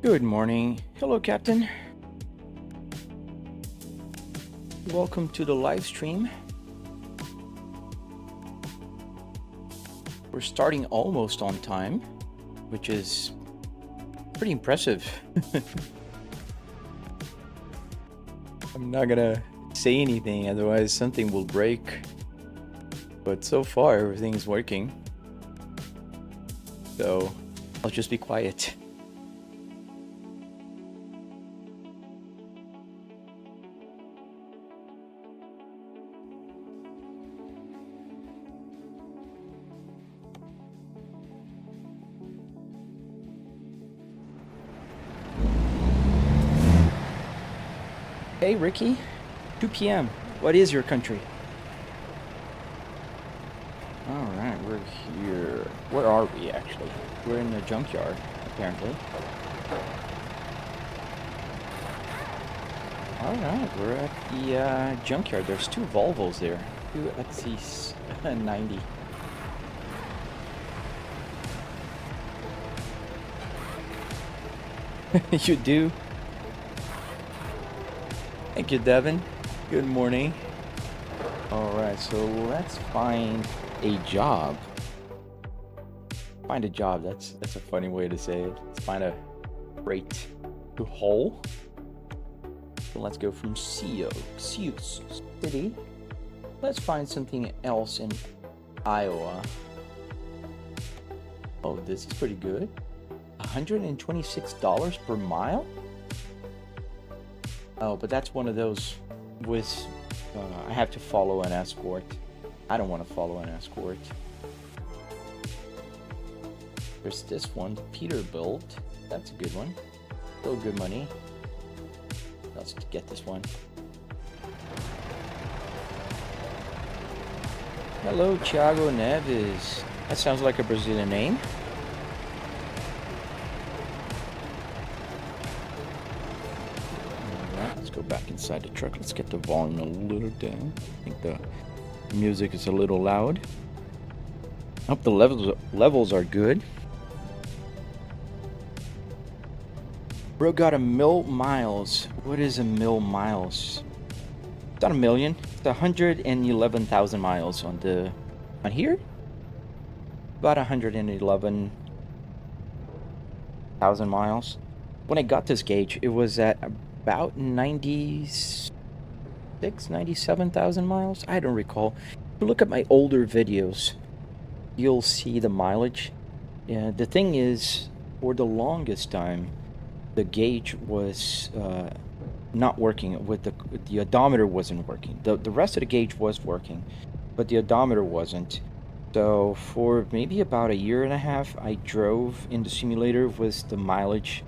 Good morning. Hello, Captain. Welcome to the live stream. We're starting almost on time, which is pretty impressive. I'm not gonna say anything, otherwise something will break. But so far, everything is working. So I'll just be quiet. Hey, Ricky. 2 p.m. What is your country? All right, we're here. Where are we, actually? We're in the junkyard, apparently. All right, we're at the junkyard. There's two Volvos there. Two XC90. You do? Thank you, Devin. Good morning. All right, so let's find a job. Find a job. That's a funny way to say it. Let's find a freight to haul. So let's go from Sioux City. Let's find something else in Iowa. Oh, this is pretty good. $126 per mile? Oh, but that's one of those with, I have to follow an escort. I don't want to follow an escort. There's this one, Peterbilt. That's a good one. Still good money. Let's get this one. Hello, Thiago Neves. That sounds like a Brazilian name. Go back inside the truck. Let's get the volume a little down. I think the music is a little loud. I hope the levels are good. Bro got a mil miles. What is a mil miles? It's not a million. It's 111,000 miles on here. About 111,000 miles. When I got this gauge, it was at about 97,000 miles. I don't recall. If you look at my older videos, you'll see the mileage. Yeah, the thing is, for the longest time, the gauge was not working. With the odometer wasn't working. The rest of the gauge was working, but the odometer wasn't. So for maybe about a year and a half, I drove in the simulator with the mileage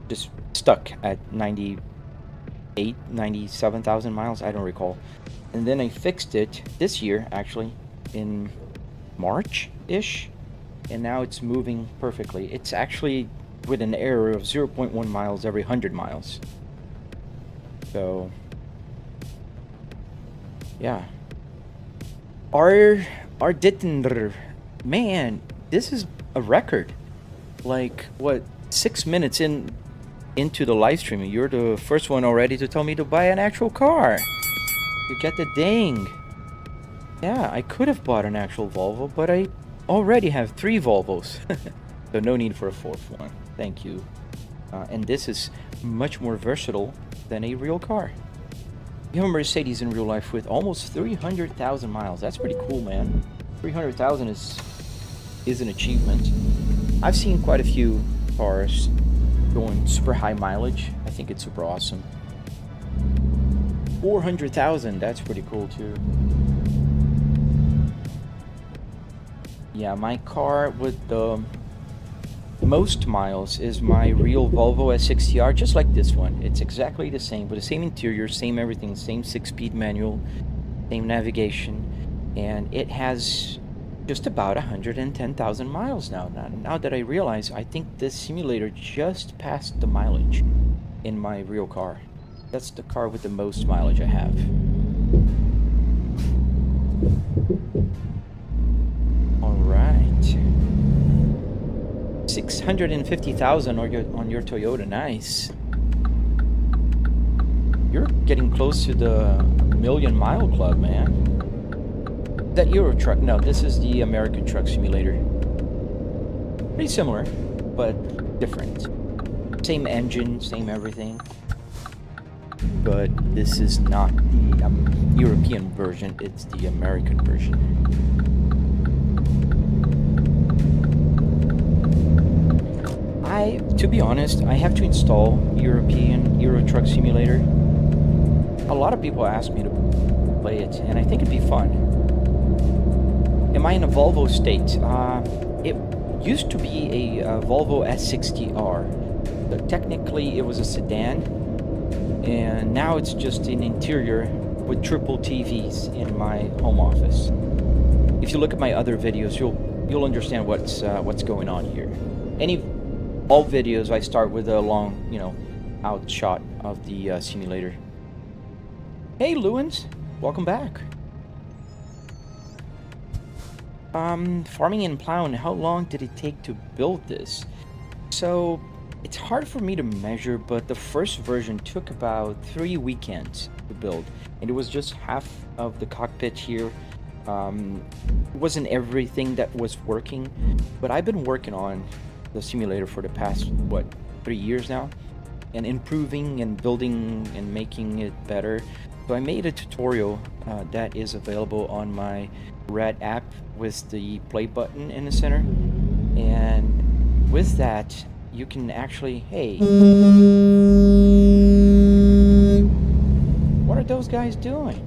just stuck at 97,000 miles. I don't recall. And then I fixed it this year, actually, in March-ish, and now it's moving perfectly. It's actually with an error of 0.1 miles every 100 miles. So, yeah. Our Dittender, man, this is a record. Like, what, 6 minutes into the live stream, you're the first one already to tell me to buy an actual car. You get the ding. Yeah, I could have bought an actual Volvo, but I already have 3 Volvos. So no need for a 4th one. Thank you. And this is much more versatile than a real car. You have a Mercedes in real life with almost 300,000 miles. That's pretty cool, man. 300,000 is an achievement. I've seen quite a few cars going super high mileage. I think it's super awesome. 400,000, that's pretty cool too. Yeah, my car with the most miles is my real Volvo S60R, just like this one. It's exactly the same, with the same interior, same everything, same 6-speed manual, same navigation, and it has just about 110,000 miles now. Now that I realize, I think this simulator just passed the mileage in my real car. That's the car with the most mileage I have. 650,000 on your Toyota. Nice. You're getting close to the million mile club, man. That Euro Truck? No, this is the American Truck Simulator. Pretty similar, but different. Same engine, same everything. But this is not the European version, it's the American version. To be honest, I have to install European Euro Truck Simulator. A lot of people ask me to play it, and I think it'd be fun. Am I in a Volvo state? It used to be a Volvo S60R. But technically, it was a sedan, and now it's just an interior with triple TVs in my home office. If you look at my other videos, you'll understand what's going on here. All videos I start with a long, out shot of the simulator. Hey, Lewins, welcome back. Farming and plowing. How long did it take to build this? So it's hard for me to measure, but the first version took about 3 weekends to build, and it was just half of the cockpit here. It wasn't everything that was working, but I've been working on the simulator for the past 3 years now, and improving and building and making it better. So I made a tutorial that is available on my Red app with the play button in the center, and with that you can actually, hey, what are those guys doing?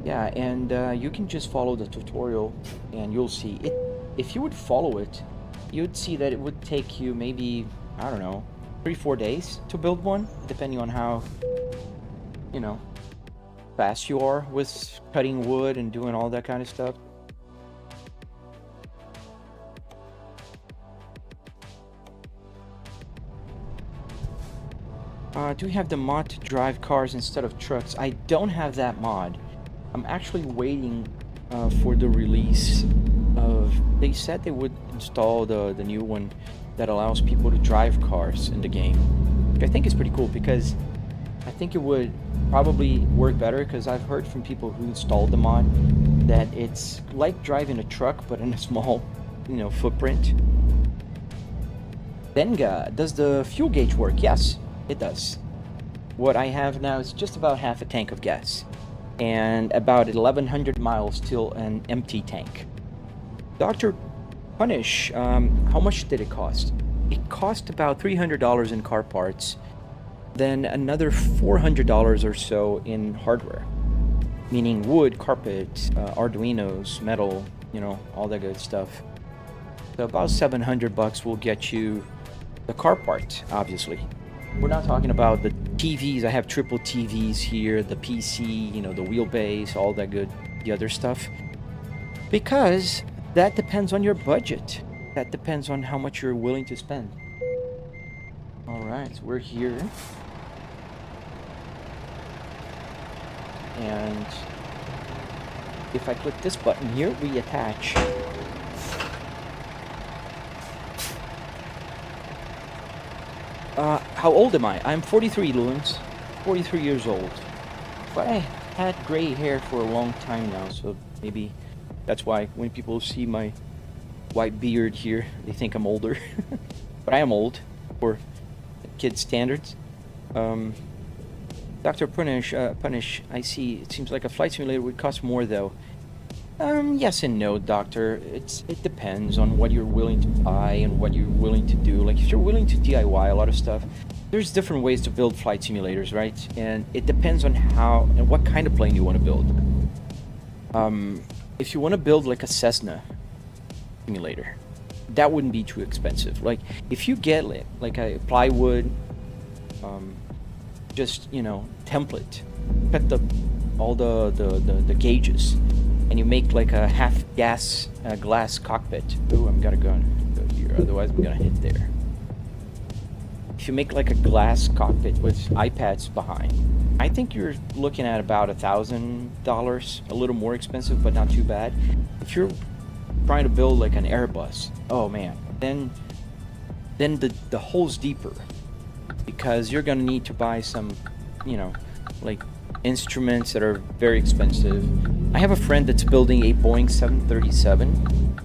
Yeah, and you can just follow the tutorial and you'll see it. If you would follow it, you'd see that it would take you maybe, I don't know, 3-4 days to build one, depending on how, fast you are with cutting wood and doing all that kind of stuff. Do we have the mod to drive cars instead of trucks? I don't have that mod. I'm actually waiting for the release of... They said they would install the new one that allows people to drive cars in the game, which I think is pretty cool, because I think it would probably work better, because I've heard from people who installed the mod that it's like driving a truck but in a small, footprint. Benga, does the fuel gauge work? Yes, it does. What I have now is just about half a tank of gas and about 1,100 miles till an empty tank. Dr. Punish, how much did it cost? It cost about $300 in car parts, then another $400 or so in hardware, meaning wood, carpet, Arduinos, metal, all that good stuff. So about $700 will get you the car part, obviously. We're not talking about the TVs. I have triple TVs here, the PC, the wheelbase, all that good, the other stuff. Because that depends on your budget. That depends on how much you're willing to spend. All right, so we're here. And if I click this button here, we attach. How old am I? I'm 43, Lewins. 43 years old. But I had gray hair for a long time now, so maybe that's why when people see my white beard here, they think I'm older. But I am old for kid standards. Dr. Punish, I see. It seems like a flight simulator would cost more, though. Yes and no, Doctor. It depends on what you're willing to buy and what you're willing to do. Like, if you're willing to DIY a lot of stuff, there's different ways to build flight simulators, right? And it depends on how and what kind of plane you want to build. If you want to build like a Cessna simulator, that wouldn't be too expensive. Like, if you get like a plywood, just template, cut all the gauges, and you make like a half glass cockpit. Ooh, I'm gonna go here, otherwise I'm gonna hit there. If you make like a glass cockpit with iPads behind, I think you're looking at about $1,000, a little more expensive, but not too bad. If you're trying to build like an Airbus, oh man, then the hole's deeper, because you're gonna need to buy some, like instruments that are very expensive. I have a friend that's building a Boeing 737.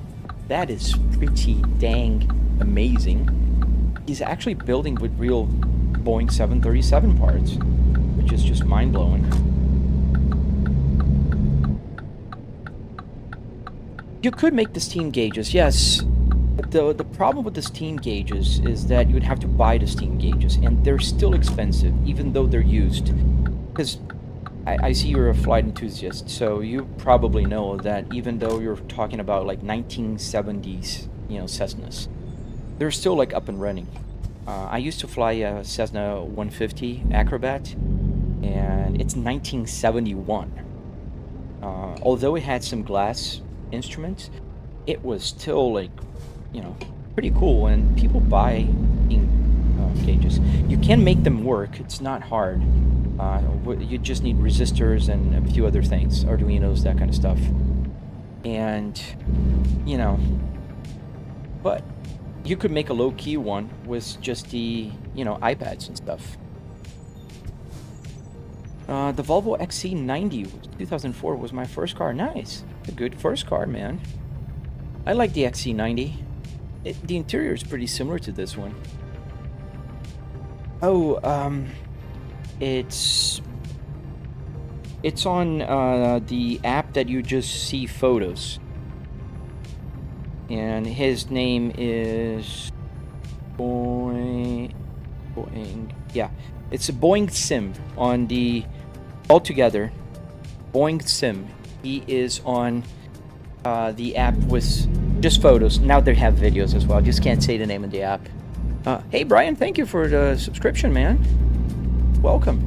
That is pretty dang amazing. He's actually building with real Boeing 737 parts, which is just mind-blowing. You could make the steam gauges, yes. The problem with the steam gauges is that you would have to buy the steam gauges, and they're still expensive, even though they're used. Because I see you're a flight enthusiast, so you probably know that even though you're talking about like 1970s, Cessnas, they're still like up and running. I used to fly a Cessna 150 Acrobat, and it's 1971. Although it had some glass instruments, it was still like, pretty cool, and people buy gauges. You can make them work, it's not hard. You just need resistors and a few other things, Arduinos, that kind of stuff. And, but you could make a low-key one with just the, iPads and stuff. The Volvo XC90 2004 was my first car. Nice. A good first car, man. I like the XC90. The interior is pretty similar to this one. Oh, it's on the app that you just see photos. And his name is Boeing. Yeah, it's a Boeing Sim on the altogether. Boeing Sim. He is on the app with just photos. Now they have videos as well. I just can't say the name of the app. Hey Brian, thank you for the subscription, man. Welcome.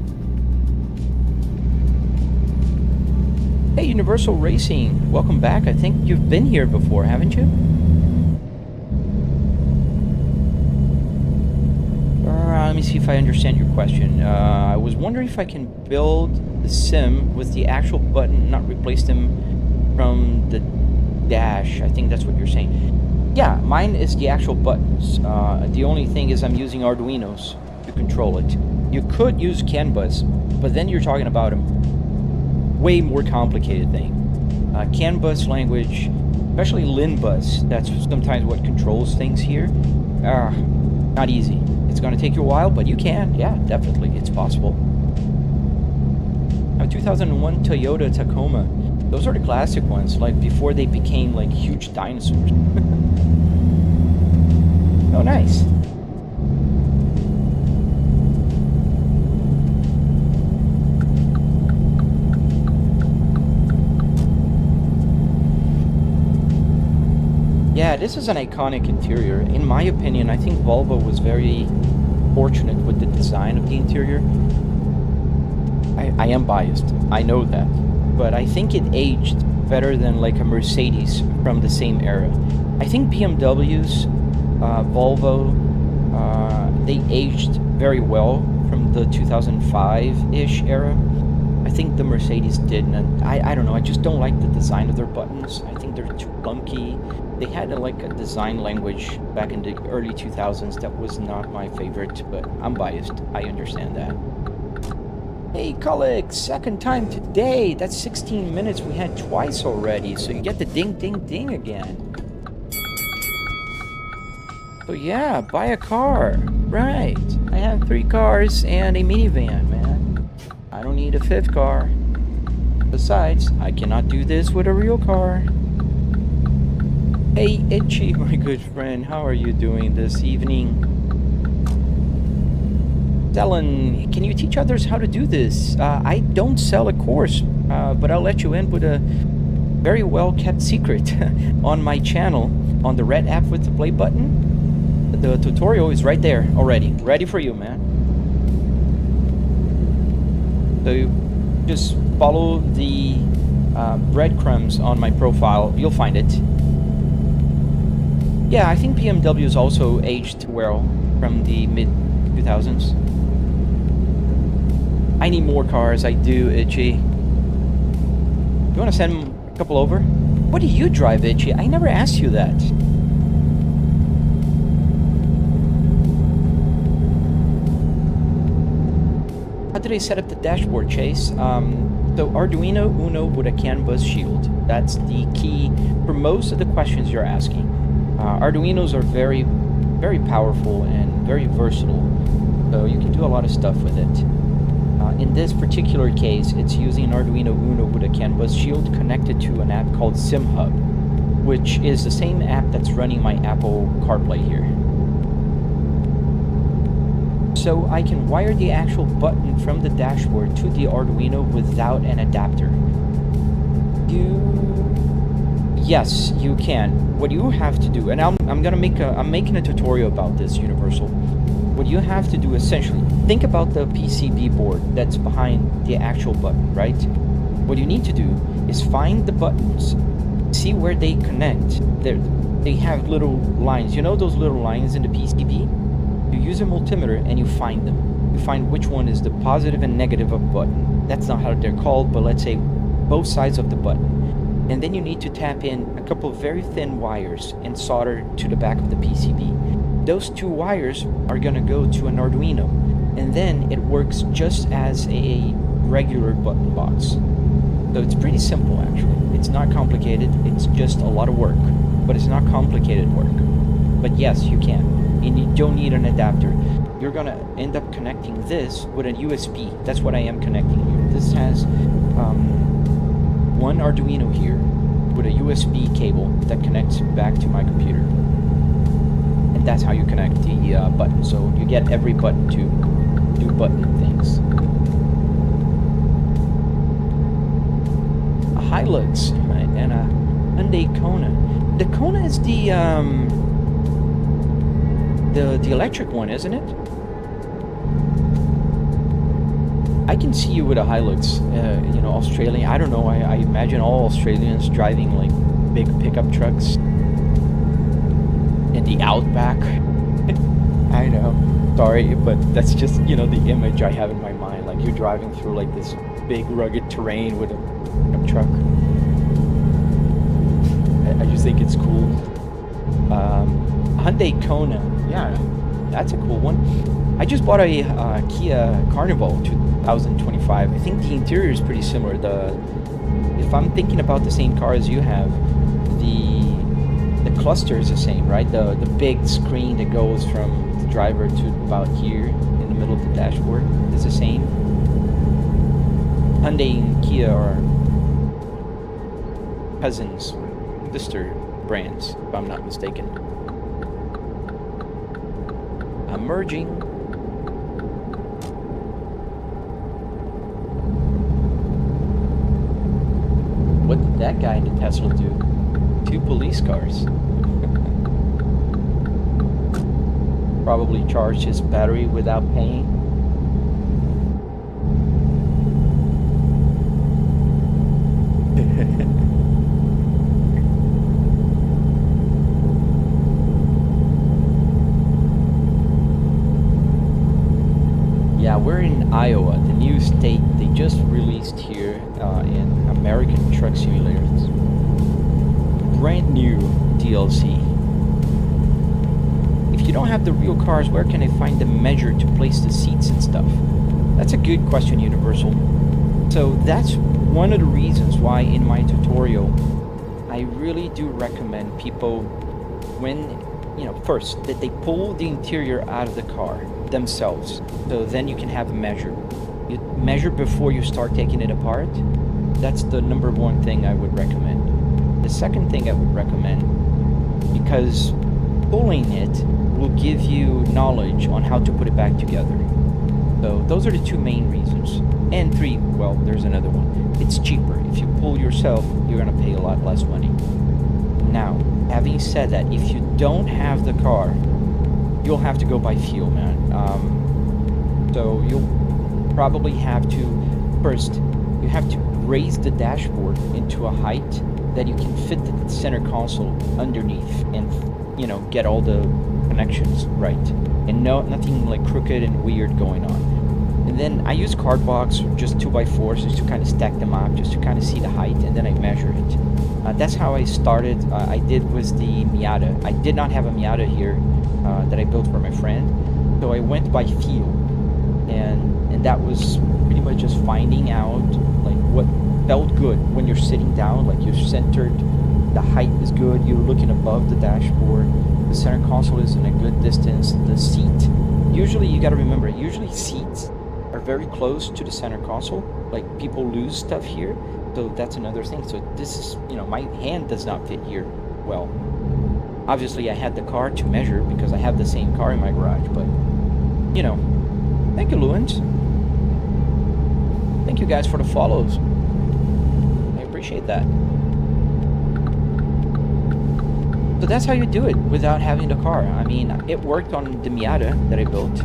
Hey Universal Racing, welcome back. I think you've been here before, haven't you? Let me see if I understand your question. I was wondering if I can build the sim with the actual button, not replace them from the dash. I think that's what you're saying. Yeah, mine is the actual buttons. The only thing is I'm using Arduinos to control it. You could use CAN bus, but then you're talking about a way more complicated thing. CAN bus language, especially LIN bus, that's sometimes what controls things here. Not easy. It's going to take you a while, but you can. Yeah, definitely. It's possible. A 2001 Toyota Tacoma. Those are the classic ones, like before they became like huge dinosaurs. Oh, nice. Yeah, this is an iconic interior. In my opinion, I think Volvo was very fortunate with the design of the interior. I am biased, I know that. But I think it aged better than like a Mercedes from the same era. I think BMWs, Volvo, they aged very well from the 2005-ish era. I think the Mercedes didn't, and I don't know, I just don't like the design of their buttons. I think they're too clunky. They had like a design language back in the early 2000s that was not my favorite, but I'm biased. I understand that. Hey, Kulik, second time today. That's 16 minutes. We had twice already, so you get the ding, ding, ding again. So yeah, buy a car. Right. I have 3 cars and a minivan, man. I don't need a 5th car. Besides, I cannot do this with a real car. Hey, Itchy, my good friend, how are you doing this evening? Dylan, can you teach others how to do this? I don't sell a course, but I'll let you in with a very well-kept secret on my channel, on the red app with the play button. The tutorial is right there already, ready for you, man. So you just follow the breadcrumbs on my profile, you'll find it. Yeah, I think BMW is also aged well from the mid-2000s. I need more cars, I do, Itchy. You want to send a couple over? What do you drive, Itchy? I never asked you that. How did I set up the dashboard, Chase? So Arduino Uno with a CAN bus shield. That's the key for most of the questions you're asking. Arduinos are very, very powerful and very versatile, so you can do a lot of stuff with it. In this particular case, it's using an Arduino Uno with a CAN bus shield connected to an app called SimHub, which is the same app that's running my Apple CarPlay here. So I can wire the actual button from the dashboard to the Arduino without an adapter. Yes, you can. What you have to do, and I'm making a tutorial about this, Universal. What you have to do essentially, think about the PCB board that's behind the actual button, right? What you need to do is find the buttons, see where they connect. They have little lines. You know those little lines in the PCB? You use a multimeter and you find them. You find which one is the positive and negative of button. That's not how they're called, but let's say both sides of the button. And then you need to tap in a couple of very thin wires and solder to the back of the PCB. Those two wires are gonna go to an Arduino, and then it works just as a regular button box. So it's pretty simple actually. It's not complicated, it's just a lot of work, but it's not complicated work. But yes, you can. And you don't need an adapter. You're gonna end up connecting this with a USB. That's what I am connecting here. This has one Arduino here with a USB cable that connects back to my computer. And that's how you connect the button. So you get every button to do button things. A Hilux and a Hyundai Kona. The Kona is the electric one, isn't it? I can see you with a Hilux, you know, Australian. I don't know. I imagine all Australians driving like big pickup trucks in the outback. I know. Sorry, but that's just, you know, the image I have in my mind. Like you're driving through like this big rugged terrain with a pickup truck. I just think it's cool. Hyundai Kona. Yeah, that's a cool one. I just bought a Kia Carnival 2025. I think the interior is pretty similar. If I'm thinking about the same car as you have, the cluster is the same, right? The big screen that goes from the driver to about here in the middle of the dashboard is the same. Hyundai and Kia are cousins, sister brands, if I'm not mistaken. I'm merging. What did that guy in the Tesla do? 2 police cars. Probably charged his battery without paying. Yeah, we're in Iowa, the new state they just released here in American Truck Simulator. It's brand new DLC. If you don't have the real cars, where can I find the measure to place the seats and stuff? That's a good question, Universal. So that's one of the reasons why in my tutorial I really do recommend people, when, you know, first that they pull the interior out of the car themselves, so then you can have a measure. You measure before you start taking it apart. That's the number one thing I would recommend. The second thing I would recommend, because pulling it will give you knowledge on how to put it back together. So those are the two main reasons. And 3, well, there's another one. It's cheaper. If you pull yourself, you're gonna pay a lot less money. Now, having said that, if you don't have the car, you'll have to go by feel, man. So you'll probably have to, first, you have to raise the dashboard into a height that you can fit the center console underneath and, you know, get all the connections right. And nothing like crooked and weird going on. And then I use card blocks, just 2x4s, just to kind of stack them up, just to kind of see the height, and then I measure it. That's how I started. I did with the Miata. I did not have a Miata here that I built for my friend, so I went by feel, and that was pretty much just finding out like what felt good when you're sitting down, like you're centered, the height is good, you're looking above the dashboard, the center console is in a good distance, the seat. Usually, you got to remember, usually seats are very close to the center console. Like people lose stuff here, so that's another thing. So this is, you know, my hand does not fit here well. Obviously, I had the car to measure because I have the same car in my garage, but you know, thank you, Luans. Thank you guys for the follows. I appreciate that. So that's how you do it without having the car. I mean, it worked on the Miata that I built.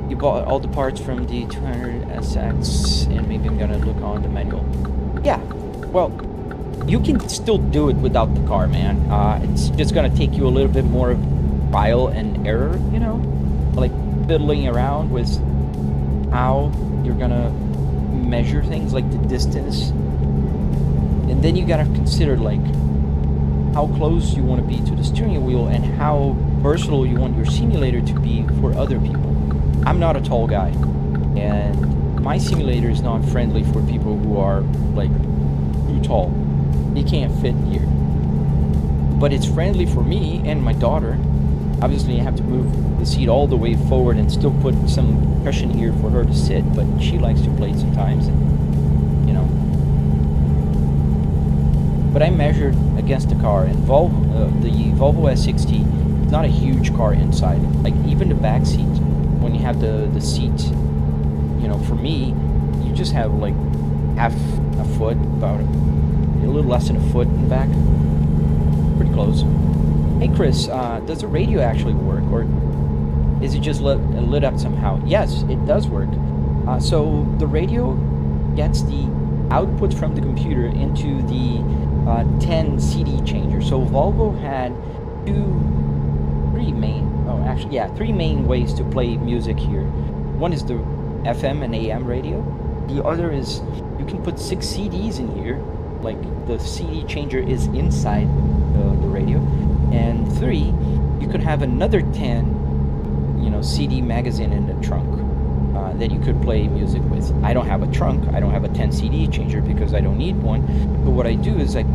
You bought all the parts from the 200SX, and maybe I'm gonna look on the manual. Yeah, well, you can still do it without the car, man. It's just gonna take you a little bit more of trial and error, you know? Like fiddling around with how you're gonna measure things, like the distance. And then you gotta consider, like, how close you want to be to the steering wheel and how versatile you want your simulator to be for other people. I'm not a tall guy, and my simulator is not friendly for people who are like too tall. They can't fit here. But it's friendly for me and my daughter. Obviously, I have to move the seat all the way forward and still put some cushion here for her to sit, but she likes to play sometimes, and, you know. But I measured against the car, and the Volvo S60 is not a huge car inside. Like even the back seat, when you have the seat, you know, for me, you just have like half a foot, about a little less than a foot in the back. Pretty close. Hey Chris, does the radio actually work, or is it just lit up somehow? Yes, it does work. So the radio gets the output from the computer into the 10 CD changer. So Volvo had three main ways to play music here. One is the FM and AM radio. The other is you can put 6 CDs in here, like the CD changer is inside the radio. And 3, you could have another 10, you know, CD magazine in the trunk that you could play music with. I don't have a trunk. I don't have a 10 CD changer because I don't need one. But what I do is I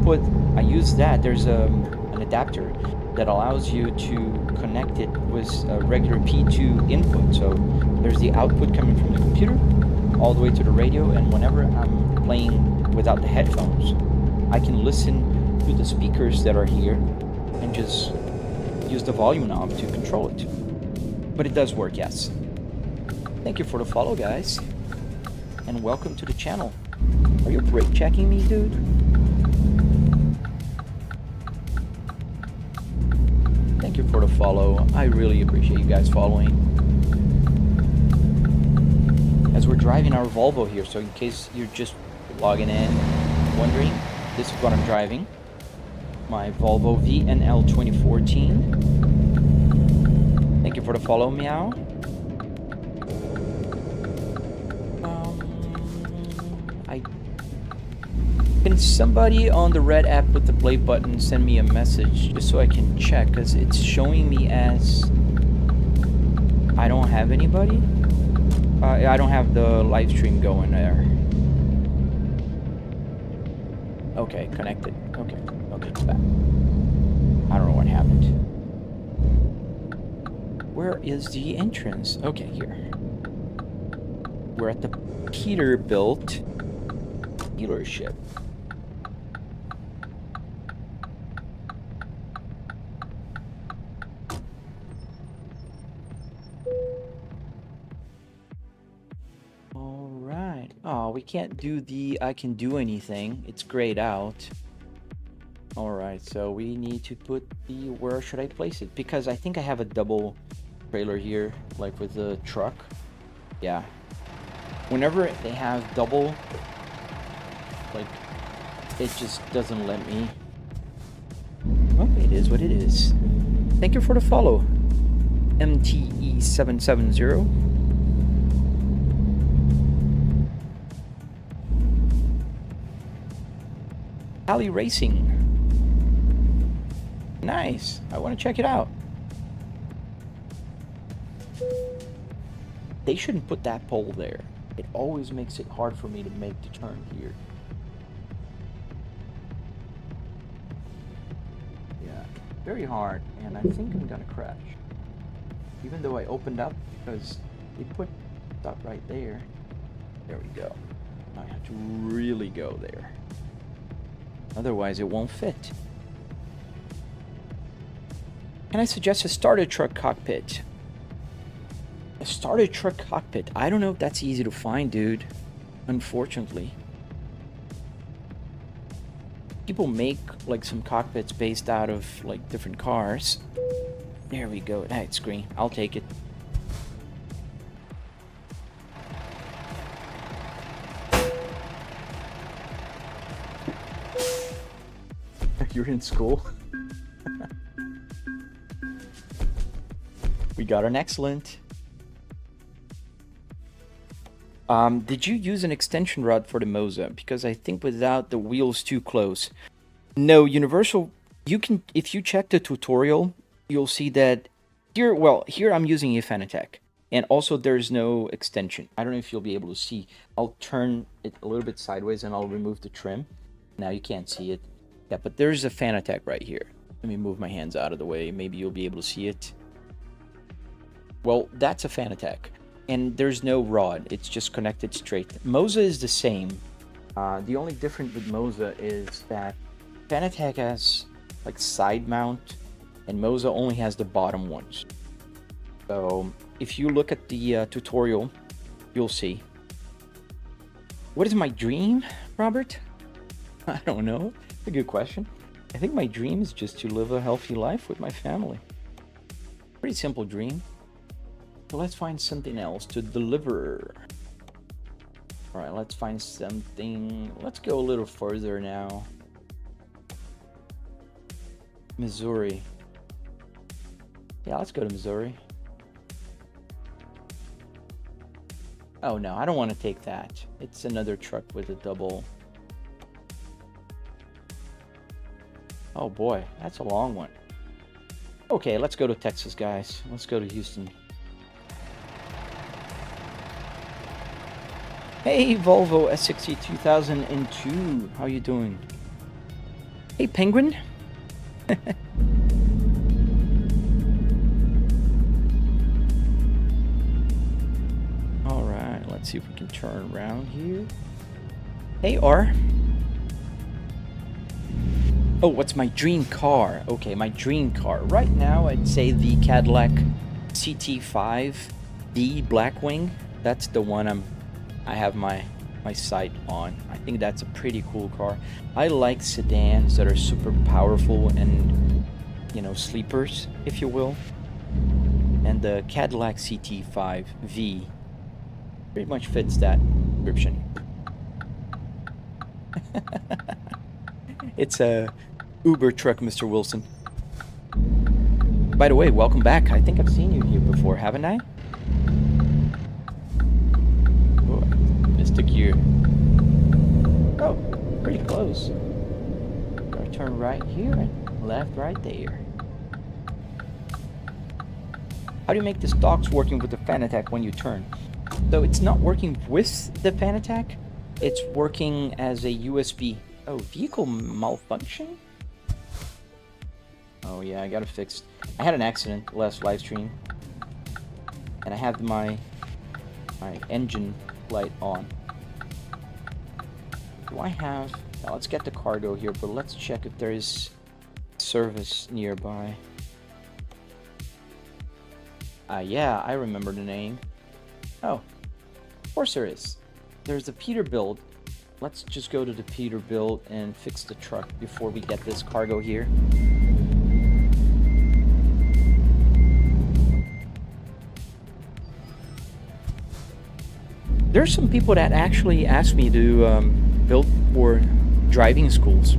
use that. There's an adapter that allows you to connect it with a regular P2 input. So there's the output coming from the computer all the way to the radio, and whenever I'm playing without the headphones, I can listen to the speakers that are here and just use the volume knob to control it. But it does work, yes. Thank you for the follow, guys, and welcome to the channel. Are you brake checking me, dude? Thank you for the follow. I really appreciate you guys following. As we're driving our Volvo here, so in case you're just logging in, wondering, this is what I'm driving. My Volvo VNL 2014. Thank you for the follow, meow. Can somebody on the red app with the play button send me a message just so I can check, because it's showing me as I don't have anybody. I don't have the live stream going there. Okay, connected. Okay, it's back. I don't know what happened. Where is the entrance? Okay, here. We're at the Peterbilt dealership. Alright. Oh, we can't do the I can do anything. It's grayed out. Alright, so we need to put the, where should I place it? Because I think I have a double trailer here, like with the truck. Yeah. Whenever they have double, like, it just doesn't let me. Oh, it is what it is. Thank you for the follow, MTE770. Alley Racing. Nice. I want to check it out. They shouldn't put that pole there. It always makes it hard for me to make the turn here. Yeah, very hard, and I think I'm gonna crash. Even though I opened up, because they put stuff right there. There we go. I have to really go there. Otherwise, it won't fit. Can I suggest a starter truck cockpit? A starter truck cockpit. I don't know if that's easy to find, dude. Unfortunately. People make like some cockpits based out of like different cars. There we go. Hey, it's green. I'll take it. You're in school? We got an excellent. Did you use an extension rod for the Moza? Because I think without the wheels too close. No, Universal, you can, if you check the tutorial, you'll see that here, well, here I'm using a Fanatec. And also there's no extension. I don't know if you'll be able to see. I'll turn it a little bit sideways and I'll remove the trim. Now you can't see it. Yeah, but there's a Fanatec right here. Let me move my hands out of the way. Maybe you'll be able to see it. Well, that's a Fanatec. And there's no rod. It's just connected straight. Moza is the same. The only difference with Moza is that Fanatec has like side mount and Moza only has the bottom ones. So if you look at the tutorial, you'll see. What is my dream, Robert? I don't know. It's a good question. I think my dream is just to live a healthy life with my family. Pretty simple dream. So let's find something else to deliver. All right, let's find something. Let's go a little further now. Missouri. Yeah, let's go to Missouri. Oh no, I don't want to take that. It's another truck with a double. Oh boy, that's a long one. Okay, let's go to Texas, guys. Let's go to Houston. Hey, Volvo S60 2002. How you doing? Hey, Penguin. All right, let's see if we can turn around here. Hey, R. Oh, what's my dream car? Okay, my dream car. Right now, I'd say the Cadillac CT5D Blackwing. That's the one I have my sight on. I think that's a pretty cool car. I like sedans that are super powerful and, you know, sleepers, if you will. And the Cadillac CT5V pretty much fits that description. It's a Uber truck, Mr. Wilson. By the way, welcome back. I think I've seen you here before, haven't I? Oh, missed a gear. Oh, pretty close. Gotta turn right here and left right there. How do you make the stalks working with the Fanatec when you turn? So it's not working with the Fanatec. It's working as a USB. Oh, vehicle malfunction? Oh yeah, I gotta fix. I had an accident last live stream, and I had my engine light on. Do I have? Now let's get the cargo here, but let's check if there is service nearby. Yeah, I remember the name. Oh, of course there is. There's the Peterbilt. Let's just go to the Peterbilt and fix the truck before we get this cargo here. There's some people that actually asked me to build for driving schools.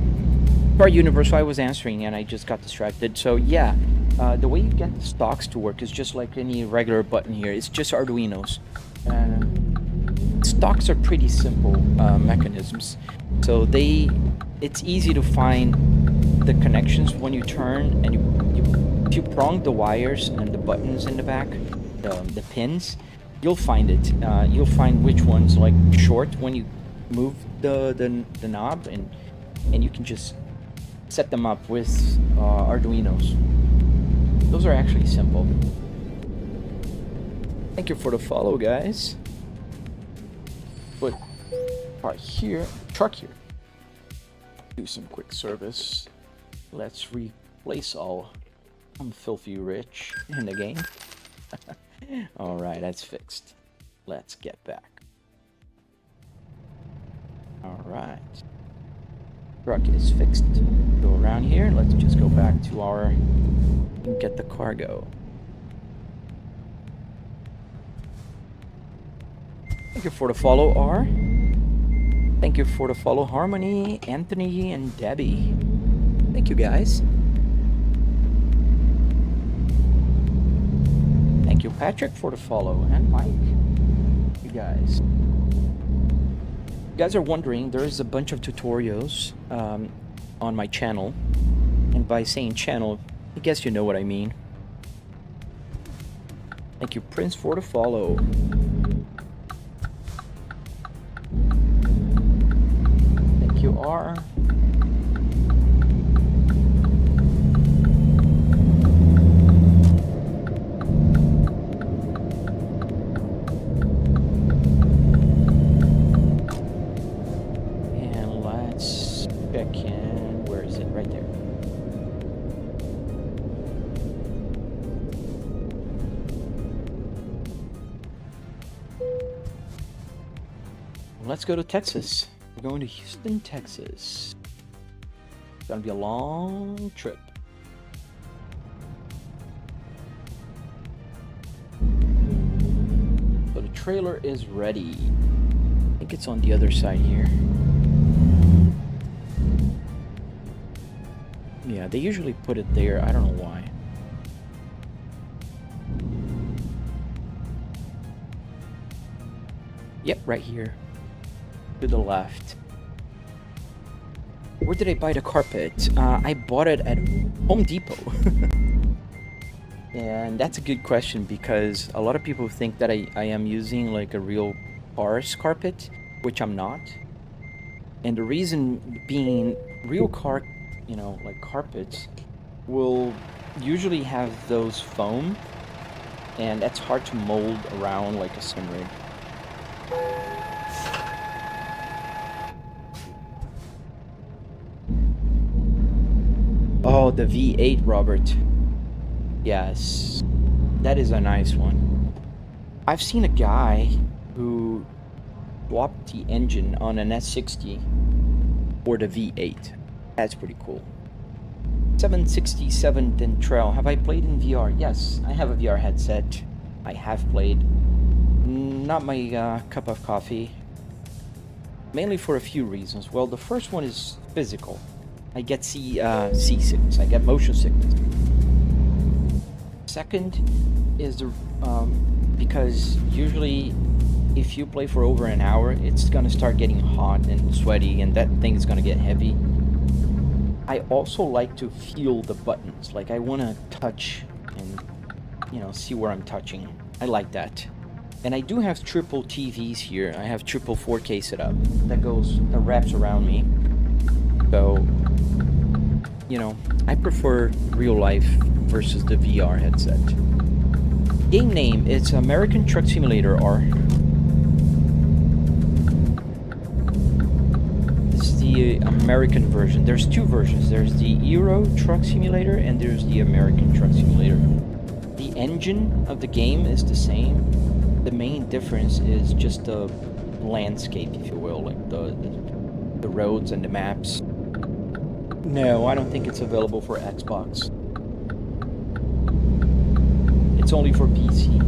For Universal, I was answering and I just got distracted. So yeah, the way you get the stocks to work is just like any regular button here. It's just Arduinos. Stocks are pretty simple mechanisms. So they it's easy to find the connections when you turn, and if you prong the wires and the buttons in the back, the pins, you'll find it. You'll find which one's like short when you move the knob, and you can just set them up with Arduinos. Those are actually simple. Thank you for the follow, guys. But right here, truck here. Do some quick service. Let's replace all. I'm filthy rich in the game. All right, that's fixed. Let's get back. All right. Truck is fixed. Go around here. Let's just go back to our and get the cargo. Thank you for the follow, R. Thank you for the follow, Harmony, Anthony, and Debbie. Thank you, guys. Thank you, Patrick, for the follow, and Mike. You guys. You guys are wondering, there's a bunch of tutorials on my channel. And by saying channel, I guess you know what I mean. Thank you, Prince, for the follow. Thank you, R. And let's check in. Where is it? Right there. Let's go to Texas. We're going to Houston, Texas. It's gonna be a long trip. So the trailer is ready. I think it's on the other side here. Yeah, they usually put it there. I don't know why. Yep, right here. To the left. Where did I buy the carpet? I bought it at Home Depot. And that's a good question, because a lot of people think that I am using like a real car's carpet, which I'm not. And the reason being, real car, you know, like carpets will usually have those foam, and that's hard to mold around like a sim rig. Oh, the V8, Robert. Yes, that is a nice one. I've seen a guy who swapped the engine on an S60 for the V8. That's pretty cool. 767 Dentrell. Have I played in VR? Yes, I have a VR headset. I have played. Not my cup of coffee. Mainly for a few reasons. Well, the first one is physical. I get seasickness. I get motion sickness. Second is the because usually if you play for over an hour, it's gonna start getting hot and sweaty, and that thing is gonna get heavy. I also like to feel the buttons. Like I wanna touch and, you know, see where I'm touching. I like that. And I do have triple TVs here. I have triple 4K set up that wraps around me. So, you know, I prefer real life versus the VR headset. Game name, it's American Truck Simulator R. This is the American version. There's two versions. There's the Euro Truck Simulator and there's the American Truck Simulator. The engine of the game is the same. The main difference is just the landscape, if you will, like the roads and the maps. No, I don't think it's available for Xbox. It's only for PC.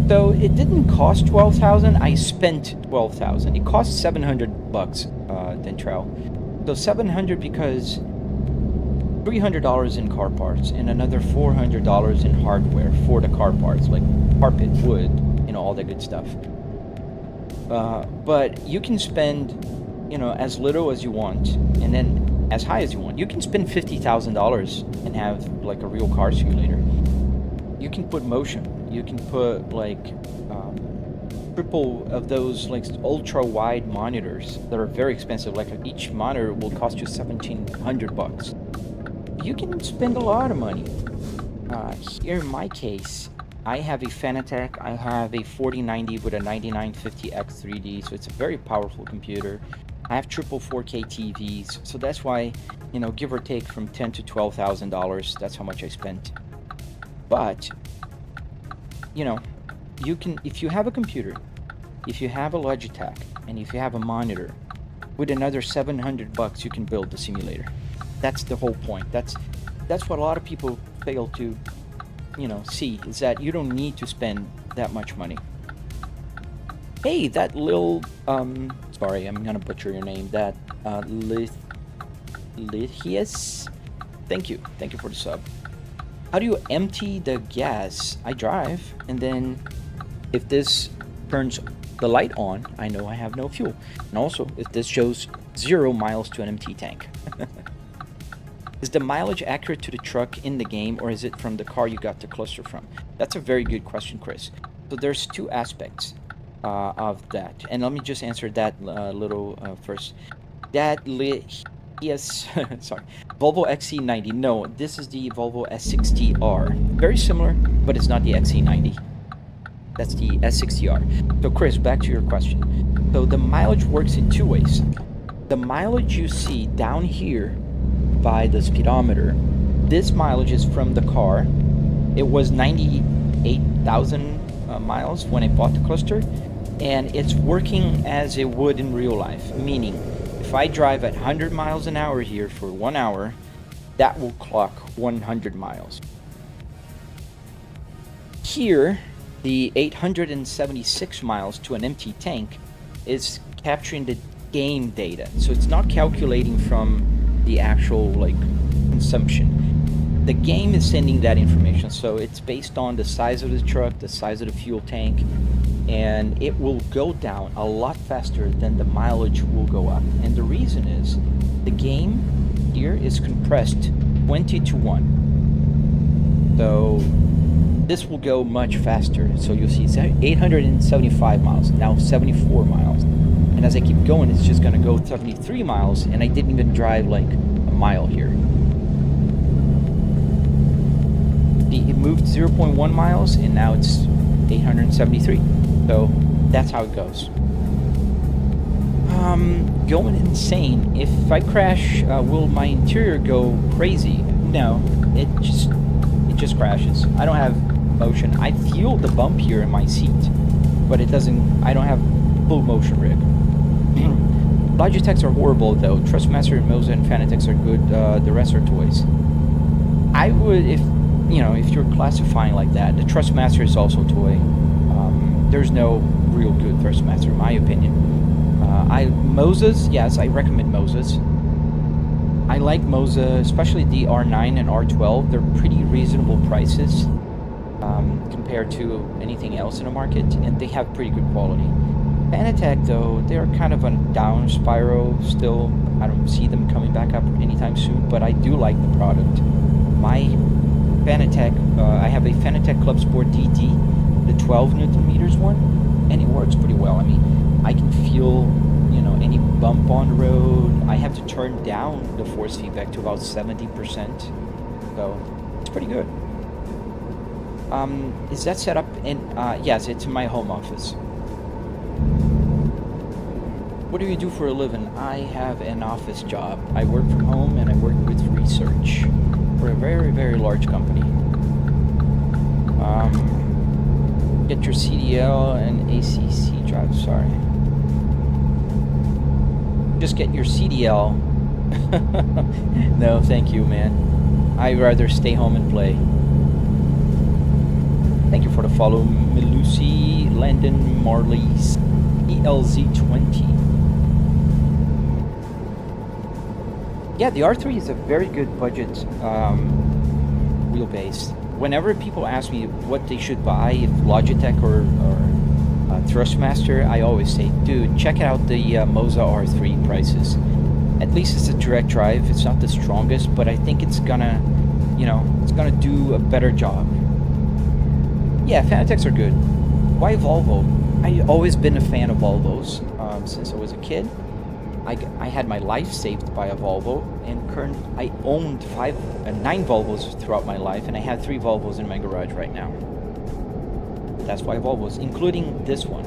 So it didn't cost $12,000. I spent $12,000. It cost $700, Dentrell. So $700 because $300 in car parts and another $400 in hardware for the car parts, like carpet, wood, you know, all that good stuff. But you can spend as little as you want, and then as high as you want. You can spend $50,000 and have like a real car simulator. You can put motion. You can put like triple of those like ultra wide monitors that are very expensive. Like each monitor will cost you $1,700. You can spend a lot of money. Here in my case, I have a Fanatec. I have a 4090 with a 9950X 3D, so it's a very powerful computer. I have triple 4K TVs, so that's why, give or take from $10,000 to $12,000. That's how much I spent. But, you can, if you have a computer, if you have a Logitech, and if you have a monitor, with another $700, you can build the simulator. That's the whole point. That's what a lot of people fail to, see, is that you don't need to spend that much money. Hey, that little, sorry, I'm gonna butcher your name. That Lithius. Thank you for the sub. How do you empty the gas? I drive, and then if this turns the light on, I know I have no fuel. And also, if this shows 0 miles to an empty tank. Is the mileage accurate to the truck in the game, or is it from the car you got the cluster from? That's a very good question, Chris. So there's two aspects of that, and let me just answer that little first. Yes, sorry, Volvo XC90. No, this is the Volvo S60R. Very similar, but it's not the XC90. That's the S60R. So Chris, back to your question. So the mileage works in two ways. The mileage you see down here by the speedometer, this mileage is from the car. It was 98,000 miles when I bought the cluster, and it's working as it would in real life, meaning if I drive at 100 miles an hour here for 1 hour, that will clock 100 miles. Here, the 876 miles to an empty tank is capturing the game data, so it's not calculating from the actual consumption. The game is sending that information, so it's based on the size of the truck, the size of the fuel tank, and it will go down a lot faster than the mileage will go up. And the reason is the game here is compressed 20-1, so this will go much faster. So you'll see it's 875 miles, now 74 miles. And as I keep going, it's just going to go 73 miles, and I didn't even drive like a mile here. It moved 0.1 miles, and now it's 873. So that's how it goes. Going insane. If I crash, will my interior go crazy? No, it just crashes. I don't have motion. I feel the bump here in my seat, but it doesn't. I don't have full motion rig. Logitechs are horrible though. Trustmaster, Moza, and Fanatecs are good. The rest are toys. I would, if you're classifying like that, the Trustmaster is also a toy. There's no real good Trustmaster in my opinion. Mozas, yes, I recommend Mozas. I like Moza, especially the R9 and R12. They're pretty reasonable prices compared to anything else in the market, and they have pretty good quality. Fanatec, though, they're kind of a down spiral still. I don't see them coming back up anytime soon, but I do like the product. My Fanatec, I have a Fanatec Club Sport DD, the 12 Newton meters one, and it works pretty well. I mean, I can feel, any bump on the road. I have to turn down the force feedback to about 70%, so it's pretty good. Is that set up in, yes, it's in my home office. What do you do for a living? I have an office job. I work from home and I work with research for a very, very large company. Get your CDL and ACC drive, sorry. Just get your CDL. No, thank you, man. I'd rather stay home and play. Thank you for the follow, Melusi, Landon, Marley's, ELZ20. Yeah, the R3 is a very good budget wheelbase. Whenever people ask me what they should buy, if Logitech or Thrustmaster, I always say, dude, check out the Moza R3 prices. At least it's a direct drive. It's not the strongest, but I think it's gonna, you know, it's gonna do a better job. Yeah, Fanatec's are good. Why Volvo? I've always been a fan of Volvos since I was a kid. I had my life saved by a Volvo, and I owned 9 Volvos throughout my life, and I have 3 Volvos in my garage right now. That's why Volvos, including this one.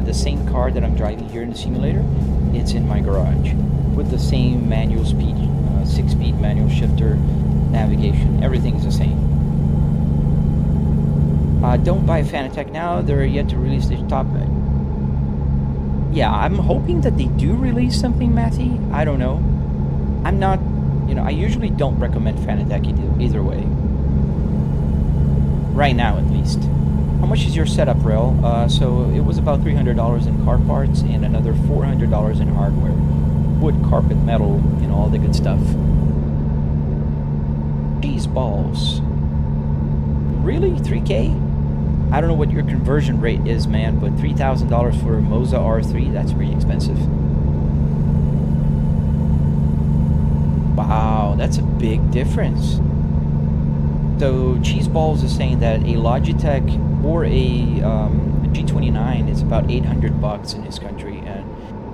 The same car that I'm driving here in the simulator, it's in my garage with the same manual speed, 6-speed manual shifter, navigation, everything's the same. Don't buy a Fanatec now, they're yet to release the top. Yeah, I'm hoping that they do release something, Matty. I don't know. I'm not, you know, I usually don't recommend Fanatec either way. Right now, at least. How much is your setup, Rail? So it was about $300 in car parts and another $400 in hardware. Wood, carpet, metal, you know, all the good stuff. Cheese balls. Really? 3K? I don't know what your conversion rate is, man, but $3,000 for a Moza R3, that's pretty expensive. Wow, that's a big difference. So Cheeseballs is saying that a Logitech or a G29 is about $800 in his country, and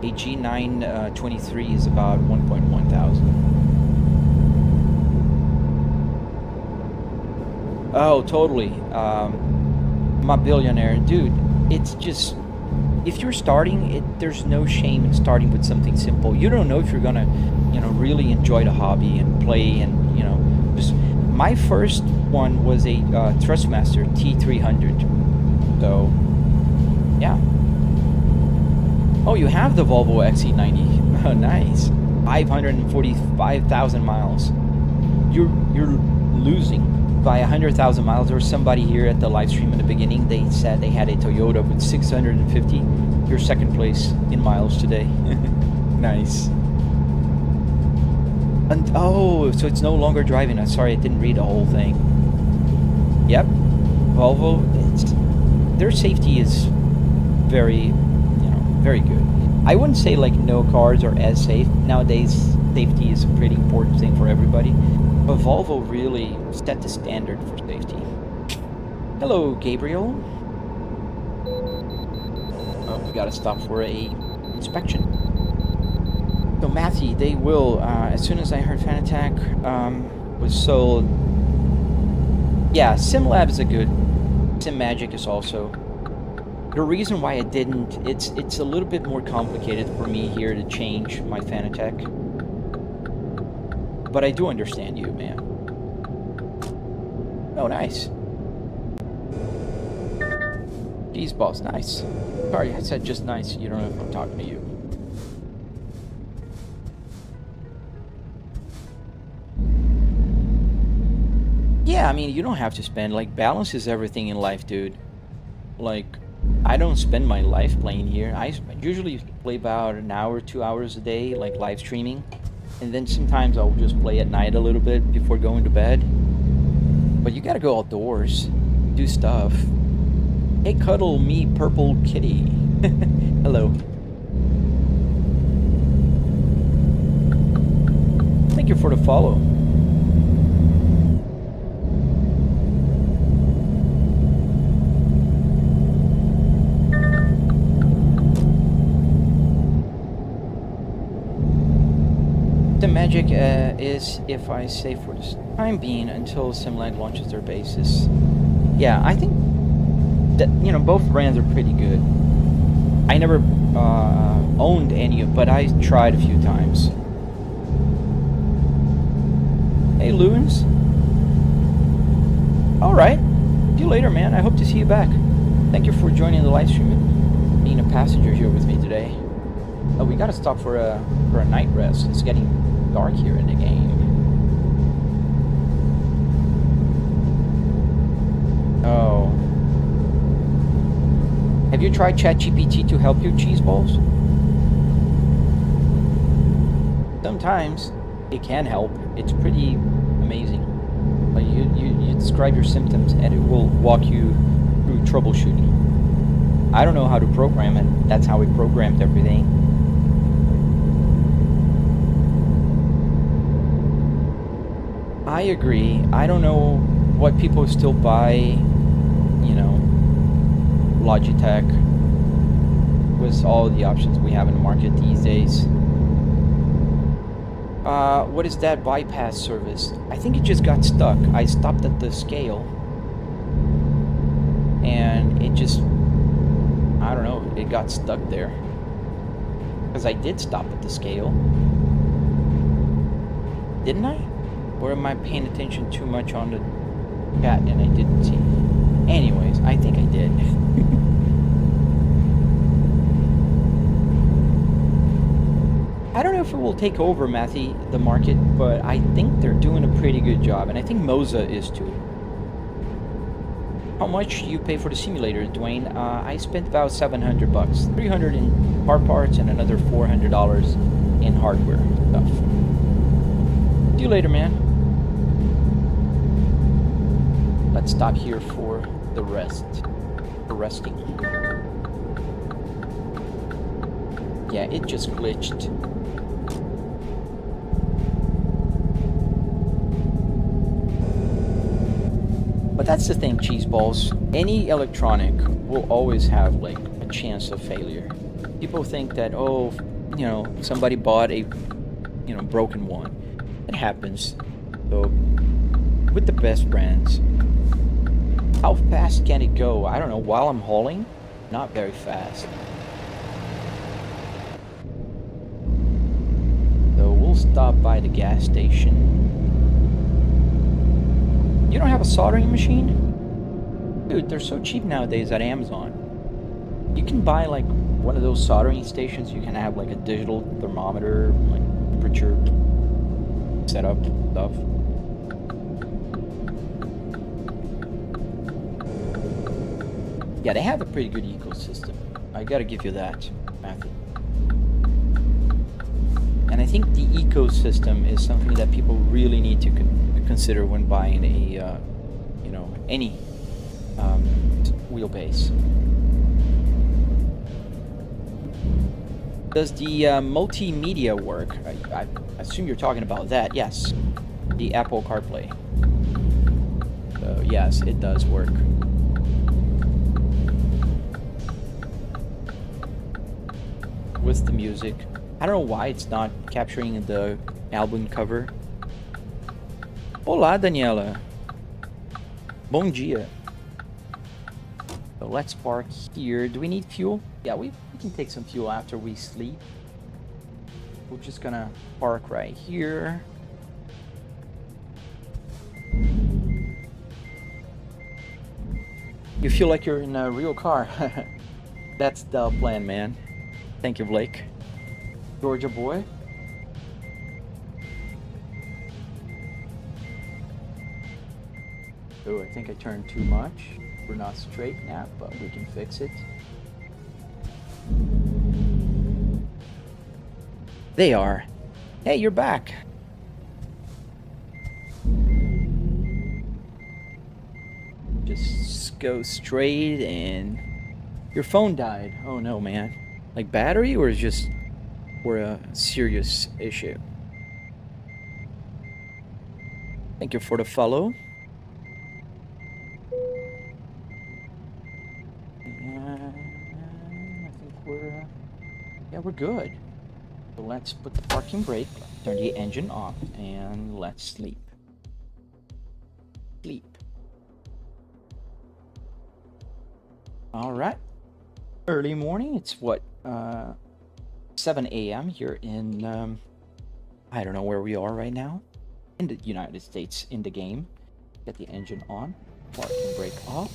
a G923 is about 1.1 thousand. Oh, totally. My billionaire, dude. It's just, if you're starting, there's no shame in starting with something simple. You don't know if you're gonna, you know, really enjoy the hobby and play, and you know, just. My first one was a Thrustmaster T300. So, yeah. Oh, you have the Volvo XC90. Oh, nice. 545,000 miles. You're losing by 100,000 miles. There was somebody here at the live stream in the beginning. They said they had a Toyota with 650. You're second place in miles today. Nice. And, oh, so it's no longer driving. I'm sorry, I didn't read the whole thing. Yep, Volvo. Their safety is very, you know, very good. I wouldn't say like no cars are as safe nowadays. Safety is a pretty important thing for everybody, but Volvo really set the standard for safety. Hello, Gabriel. Oh, we gotta stop for a inspection. So Matthew, they will, as soon as I heard Fanatec was sold, yeah, SimLab is a good, SimMagic is also. The reason why I didn't, it's a little bit more complicated for me here to change my Fanatec. But I do understand you, man. Oh, nice. These balls, nice. Sorry, I said just nice, you don't know if I'm talking to you. Yeah, I mean, you don't have to spend, like, balance is everything in life, dude. Like, I don't spend my life playing here. I usually play about an hour, 2 hours a day, like live streaming. And then sometimes I'll just play at night a little bit before going to bed. But you gotta go outdoors, do stuff. Hey, cuddle me, purple kitty. Hello. Thank you for the follow. The magic is if I say for the time being until SimLab launches their bases. Yeah, I think that, you know, both brands are pretty good. I never owned any, but I tried a few times. Hey, Lewins. All right. See you later, man. I hope to see you back. Thank you for joining the live stream and being a passenger here with me today. Oh, we gotta stop for a night rest. It's getting dark here in the game. Oh. Have you tried ChatGPT to help you, Cheeseballs? Sometimes it can help. It's pretty amazing. Like you describe your symptoms and it will walk you through troubleshooting. I don't know how to program it. That's how we programmed everything. I agree. I don't know what people still buy, you know, Logitech with all the options we have in the market these days. What is that bypass service? I think it just got stuck. I stopped at the scale and it just, I don't know, it got stuck there. Because I did stop at the scale. Didn't I? Or am I paying attention too much on the chat and I didn't see? Anyways, I think I did. I don't know if it will take over, Matthew, the market, but I think they're doing a pretty good job, and I think Moza is too. How much you pay for the simulator, Dwayne? I spent about $700 bucks, $300 in hard parts, and another $400 in hardware stuff. See you later, man. Let's stop here for the rest. For resting. Yeah, it just glitched. But that's the thing, cheese balls. Any electronic will always have like a chance of failure. People think that, oh, you know, somebody bought a, you know, broken one. It happens. So with the best brands, how fast can it go? I don't know. While I'm hauling, not very fast. So we'll stop by the gas station. You don't have a soldering machine? Dude, they're so cheap nowadays at Amazon. You can buy like one of those soldering stations. You can have like a digital thermometer, like temperature setup stuff. Yeah, they have a pretty good ecosystem. I gotta give you that, Matthew. And I think the ecosystem is something that people really need to consider when buying a, you know, any wheelbase. Does the multimedia work? I assume you're talking about that. Yes, the Apple CarPlay. So yes, it does work. With the music. I don't know why it's not capturing the album cover. Olá, Daniela. Bom dia. So let's park here. Do we need fuel? Yeah, we can take some fuel after we sleep. We're just gonna park right here. You feel like you're in a real car. That's the plan, man. Thank you, Blake. Georgia boy. Oh, I think I turned too much. We're not straight now, but we can fix it. They are. Hey, you're back. Just go straight and your phone died. Oh no, man. Like battery or just for a serious issue? Thank you for the follow. And I think we're yeah, we're good. So let's put the parking brake, turn the engine off, and let's sleep. Sleep. All right. Early morning. It's what 7 a.m. here in I don't know where we are right now. In the United States, in the game. Get the engine on, parking brake off.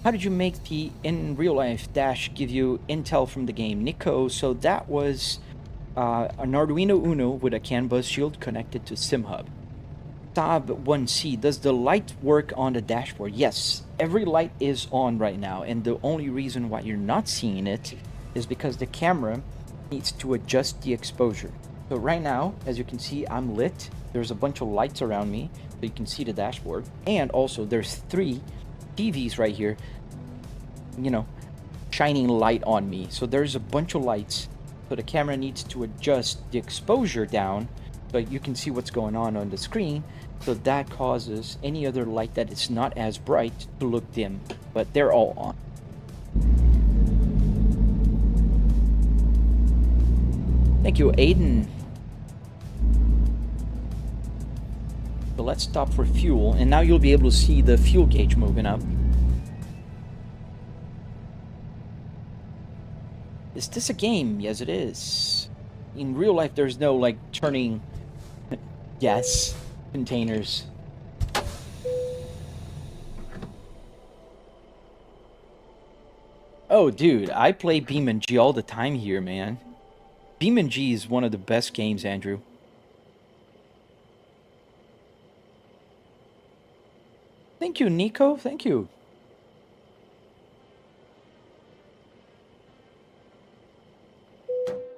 How did you make the in real life dash give you intel from the game? Nico, so that was an Arduino Uno with a CAN bus shield connected to SimHub. Tab 1C, does the light work on the dashboard? Yes, every light is on right now, and the only reason why you're not seeing it is because the camera needs to adjust the exposure. So right now, as you can see, I'm lit. There's a bunch of lights around me, so you can see the dashboard. And also, there's 3 TVs right here, you know, shining light on me. So there's a bunch of lights. So the camera needs to adjust the exposure down so you can see what's going on the screen. So that causes any other light that is not as bright to look dim, but they're all on. Thank you, Aiden. So let's stop for fuel, and now you'll be able to see the fuel gauge moving up. Is this a game? Yes, it is. In real life, there's no, like, turning gas containers. Oh, dude, I play BeamNG all the time here, man. BeamNG is one of the best games, Andrew. Thank you, Nico. Thank you.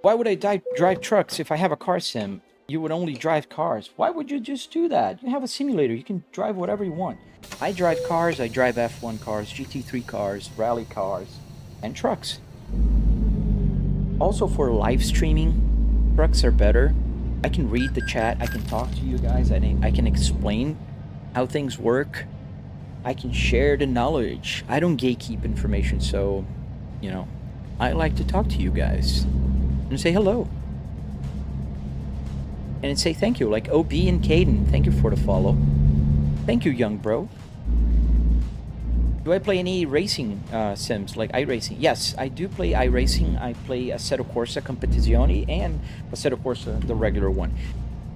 Why would I drive trucks if I have a car sim? You would only drive cars. Why would you just do that? You have a simulator. You can drive whatever you want. I drive cars. I drive F1 cars, GT3 cars, rally cars, and trucks. Also for live streaming, trucks are better. I can read the chat. I can talk to you guys. I can explain how things work. I can share the knowledge. I don't gatekeep information, so, you know, I like to talk to you guys and say hello. And say thank you, like OB and Caden. Thank you for the follow. Thank you, young bro. Do I play any racing sims, like iRacing? Yes, I do play iRacing. I play Assetto Corsa Competizione and Assetto Corsa, the regular one.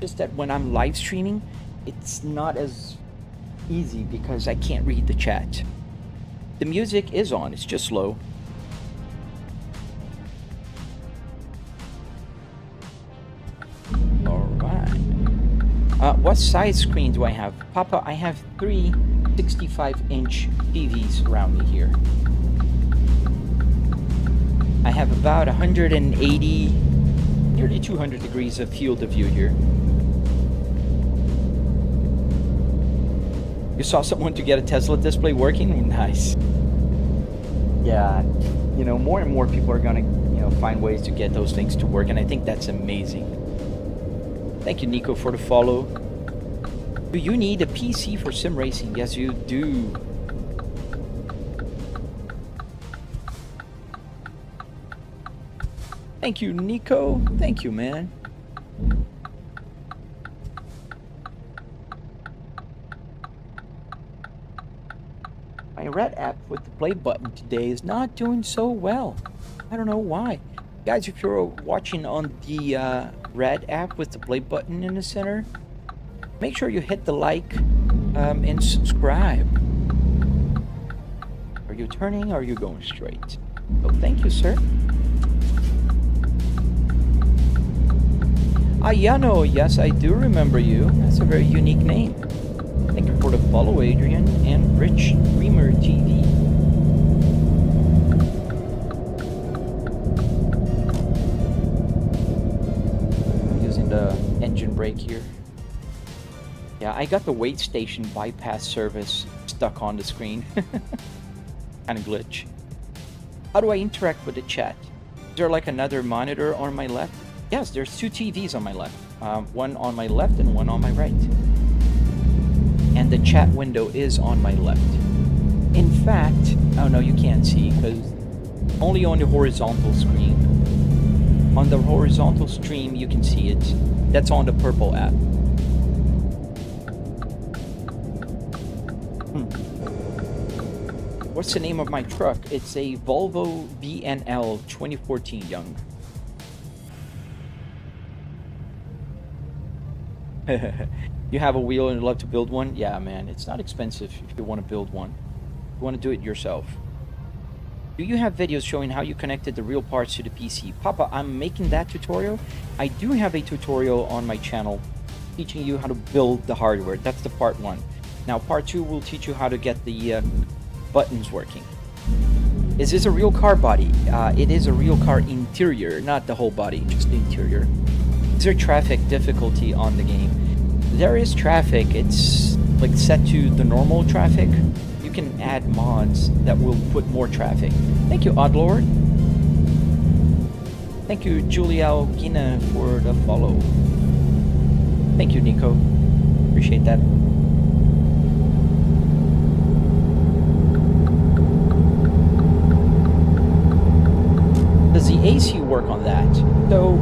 Just that when I'm live streaming, it's not as easy because I can't read the chat. The music is on, it's just low. What size screen do I have? Papa, I have 3 65-inch TVs around me here. I have about 180, nearly 200 degrees of field of view here. You saw someone to get a Tesla display working? Nice. Yeah, you know, more and more people are gonna, you know, find ways to get those things to work, and I think that's amazing. Thank you, Nico, for the follow. Do you need a PC for sim racing? Yes, you do. Thank you, Nico. Thank you, man. My red app with the play button today is not doing so well. I don't know why. Guys, if you're watching on the red app with the play button in the center, make sure you hit the like and subscribe. Are you turning or are you going straight? Oh, thank you, sir. Ayano, yes, I do remember you. That's a very unique name. Thank you for the follow, Adrian and Rich Dreamer TV. I'm using the engine brake here. Yeah, I got the wait station bypass service stuck on the screen. Kind of glitch. How do I interact with the chat? Is there like another monitor on my left? Yes, there's 2 TVs on my left. One on my left and one on my right. And the chat window is on my left. In fact, oh no, you can't see because only on the horizontal screen. On the horizontal stream, you can see it. That's on the purple app. What's the name of my truck? It's a Volvo VNL 2014 Young. You have a wheel and you'd love to build one? Yeah, man, it's not expensive if you want to build one. You want to do it yourself. Do you have videos showing how you connected the real parts to the PC? Papa, I'm making that tutorial. I do have a tutorial on my channel teaching you how to build the hardware. That's the part 1. Now, part 2 will teach you how to get the buttons working. Is this a real car body? It is a real car interior, not the whole body, just the interior. Is there traffic difficulty on the game? There is traffic. It's like set to the normal traffic. You can add mods that will put more traffic. Thank you, Oddlord. Thank you, Julia Gina, for the follow. Thank you, Nico. Appreciate that. Does the AC work on that? So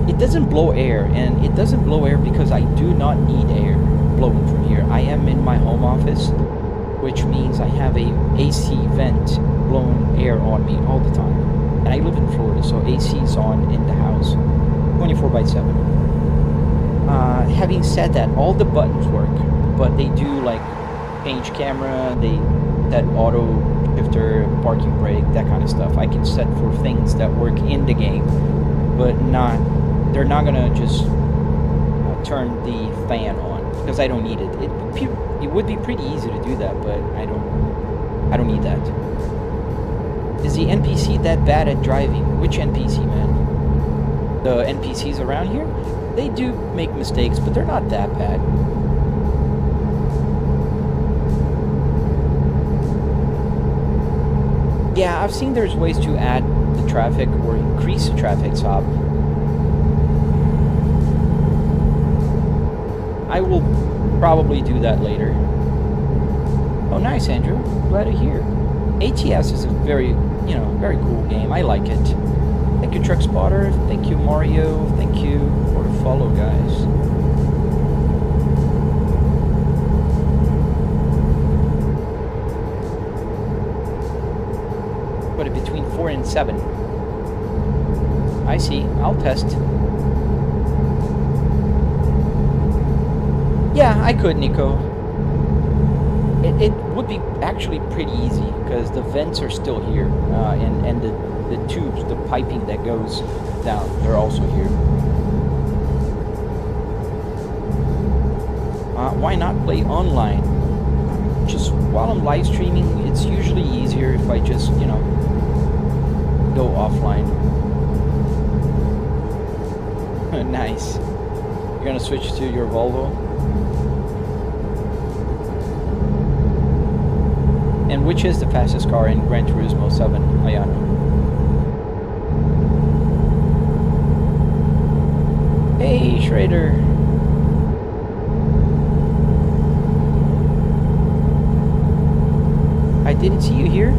it doesn't blow air, and it doesn't blow air because I do not need air blowing from here. I am in my home office, which means I have a AC vent blowing air on me all the time. And I live in Florida, so AC is on in the house 24/7. Having said that, all the buttons work, but they do like change camera, that auto shifter, parking brake, that kind of stuff. I can set for things that work in the game, but they're not gonna just turn the fan on because I don't need it. It would be pretty easy to do that, but I don't need that. Is the NPC that bad at driving? Which NPC, man? The NPCs around here? They do make mistakes, but they're not that bad. Yeah, I've seen there's ways to add the traffic or increase the traffic stop. I will probably do that later. Oh, nice, Andrew. Glad to hear. ATS is a very cool game. I like it. Thank you, Truck Spotter. Thank you, Mario. Thank you for the follow, guys. Put it between 4 and 7. I see. I'll test. Yeah, I could, Nico. It would be actually pretty easy because the vents are still here, and the tubes, the piping that goes down, they're also here. Why not play online? Just while I'm live streaming, it's usually easier if I just, go offline. Nice. You're gonna switch to your Volvo? And which is the fastest car in Gran Turismo 7, Ayano? Hey, Schrader. I didn't see you here.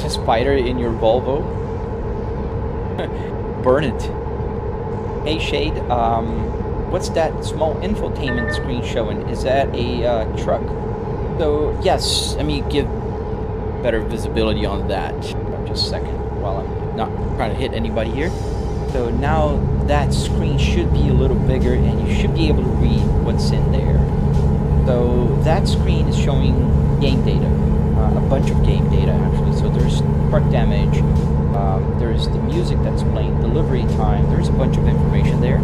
Spider in your Volvo. Burn it. Hey Shade, what's that small infotainment screen showing? Is that a truck? So yes, let me give better visibility on that. Just a second while I'm not trying to hit anybody here. So now that screen should be a little bigger and you should be able to read what's in there. So that screen is showing game data. A bunch of game data actually. So there's truck damage, there's the music that's playing, delivery time, there's a bunch of information there.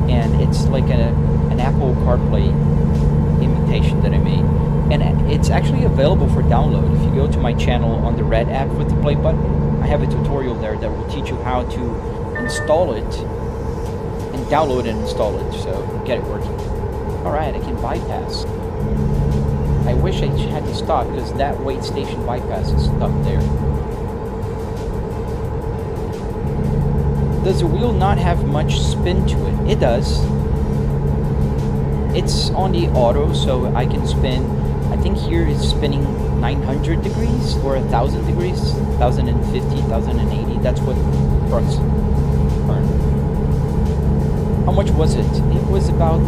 And it's like an Apple CarPlay imitation that I made. And it's actually available for download. If you go to my channel on the red app with the play button, I have a tutorial there that will teach you how to install it and download and install it. So get it working. Alright, I can bypass. I wish I had to stop because that wait station bypass is stuck there. Does the wheel not have much spin to it? It does. It's on the auto, so I can spin. I think here it's spinning 900 degrees or 1,000 degrees, 1,050, 1,080. That's what trucks earn. How much was it? It was about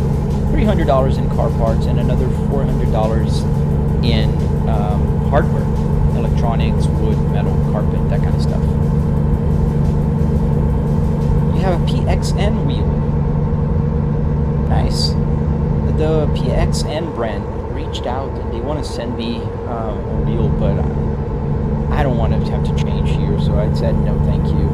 $300 in car parts and another $400 in hardware, electronics, wood, metal, carpet, that kind of stuff. You have a PXN wheel. Nice. The PXN brand reached out and they want to send me a wheel, but I don't want to have to change here, so I said no thank you.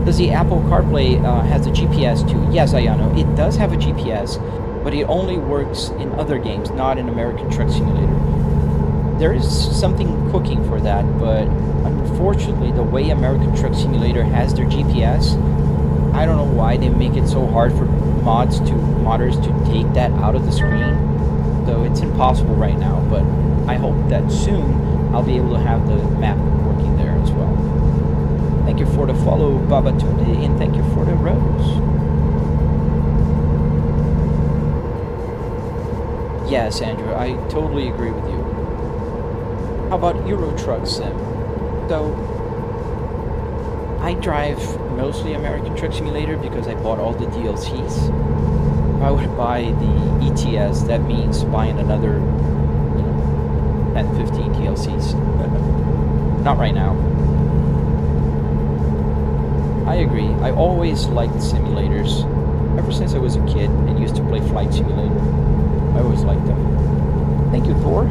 Does the Apple CarPlay has a GPS too? Yes, Ayano, it does have a GPS, but it only works in other games, not in American Truck Simulator. There is something cooking for that, but unfortunately, the way American Truck Simulator has their GPS, I don't know why they make it so hard for modders to take that out of the screen. So it's impossible right now, but I hope that soon I'll be able to have the map working there as well. Thank you for the follow, Babatunde, and thank you for the rose. Yes, Andrew, I totally agree with you. How about Euro Truck Sim? So, I drive mostly American Truck Simulator because I bought all the DLCs. If I would buy the ETS, that means buying another, 10, 15 DLCs. Not right now. I agree. I always liked simulators. Ever since I was a kid and used to play Flight Simulator. I always liked them. Thank you, Thor.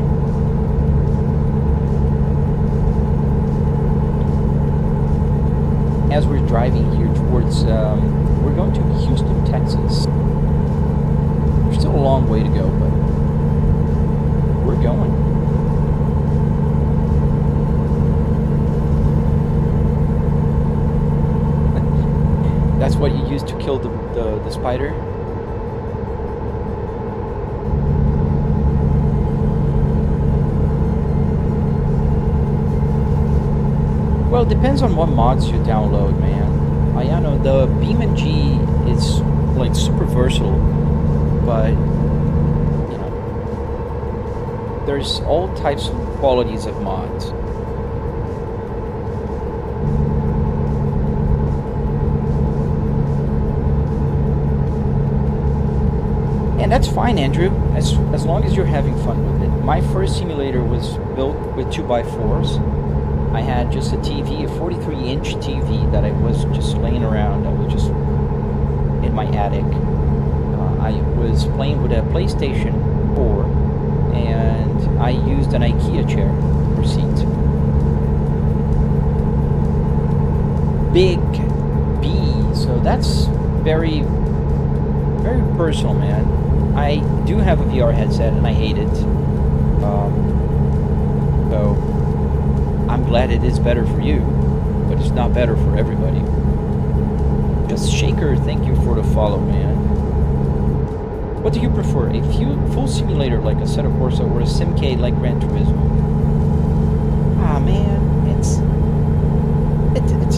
As we're driving here towards, we're going to Houston, Texas. There's still a long way to go, but we're going. That's what you used to kill the spider? Well, it depends on what mods you download, man. I know the BeamNG is like super versatile, but there's all types of qualities of mods. And that's fine, Andrew, as long as you're having fun with it. My first simulator was built with 2x4s. I had just a TV, a 43-inch TV that I was just laying around. I was just in my attic. I was playing with a PlayStation 4, and I used an IKEA chair for seat. Big B, so that's very, very personal, man. I do have a VR headset, and I hate it. So I'm glad it is better for you, but it's not better for everybody. Just Shaker, thank you for the follow, man. What do you prefer, a full simulator like Assetto Corsa or a Simcade like Gran Turismo? Ah, man, it's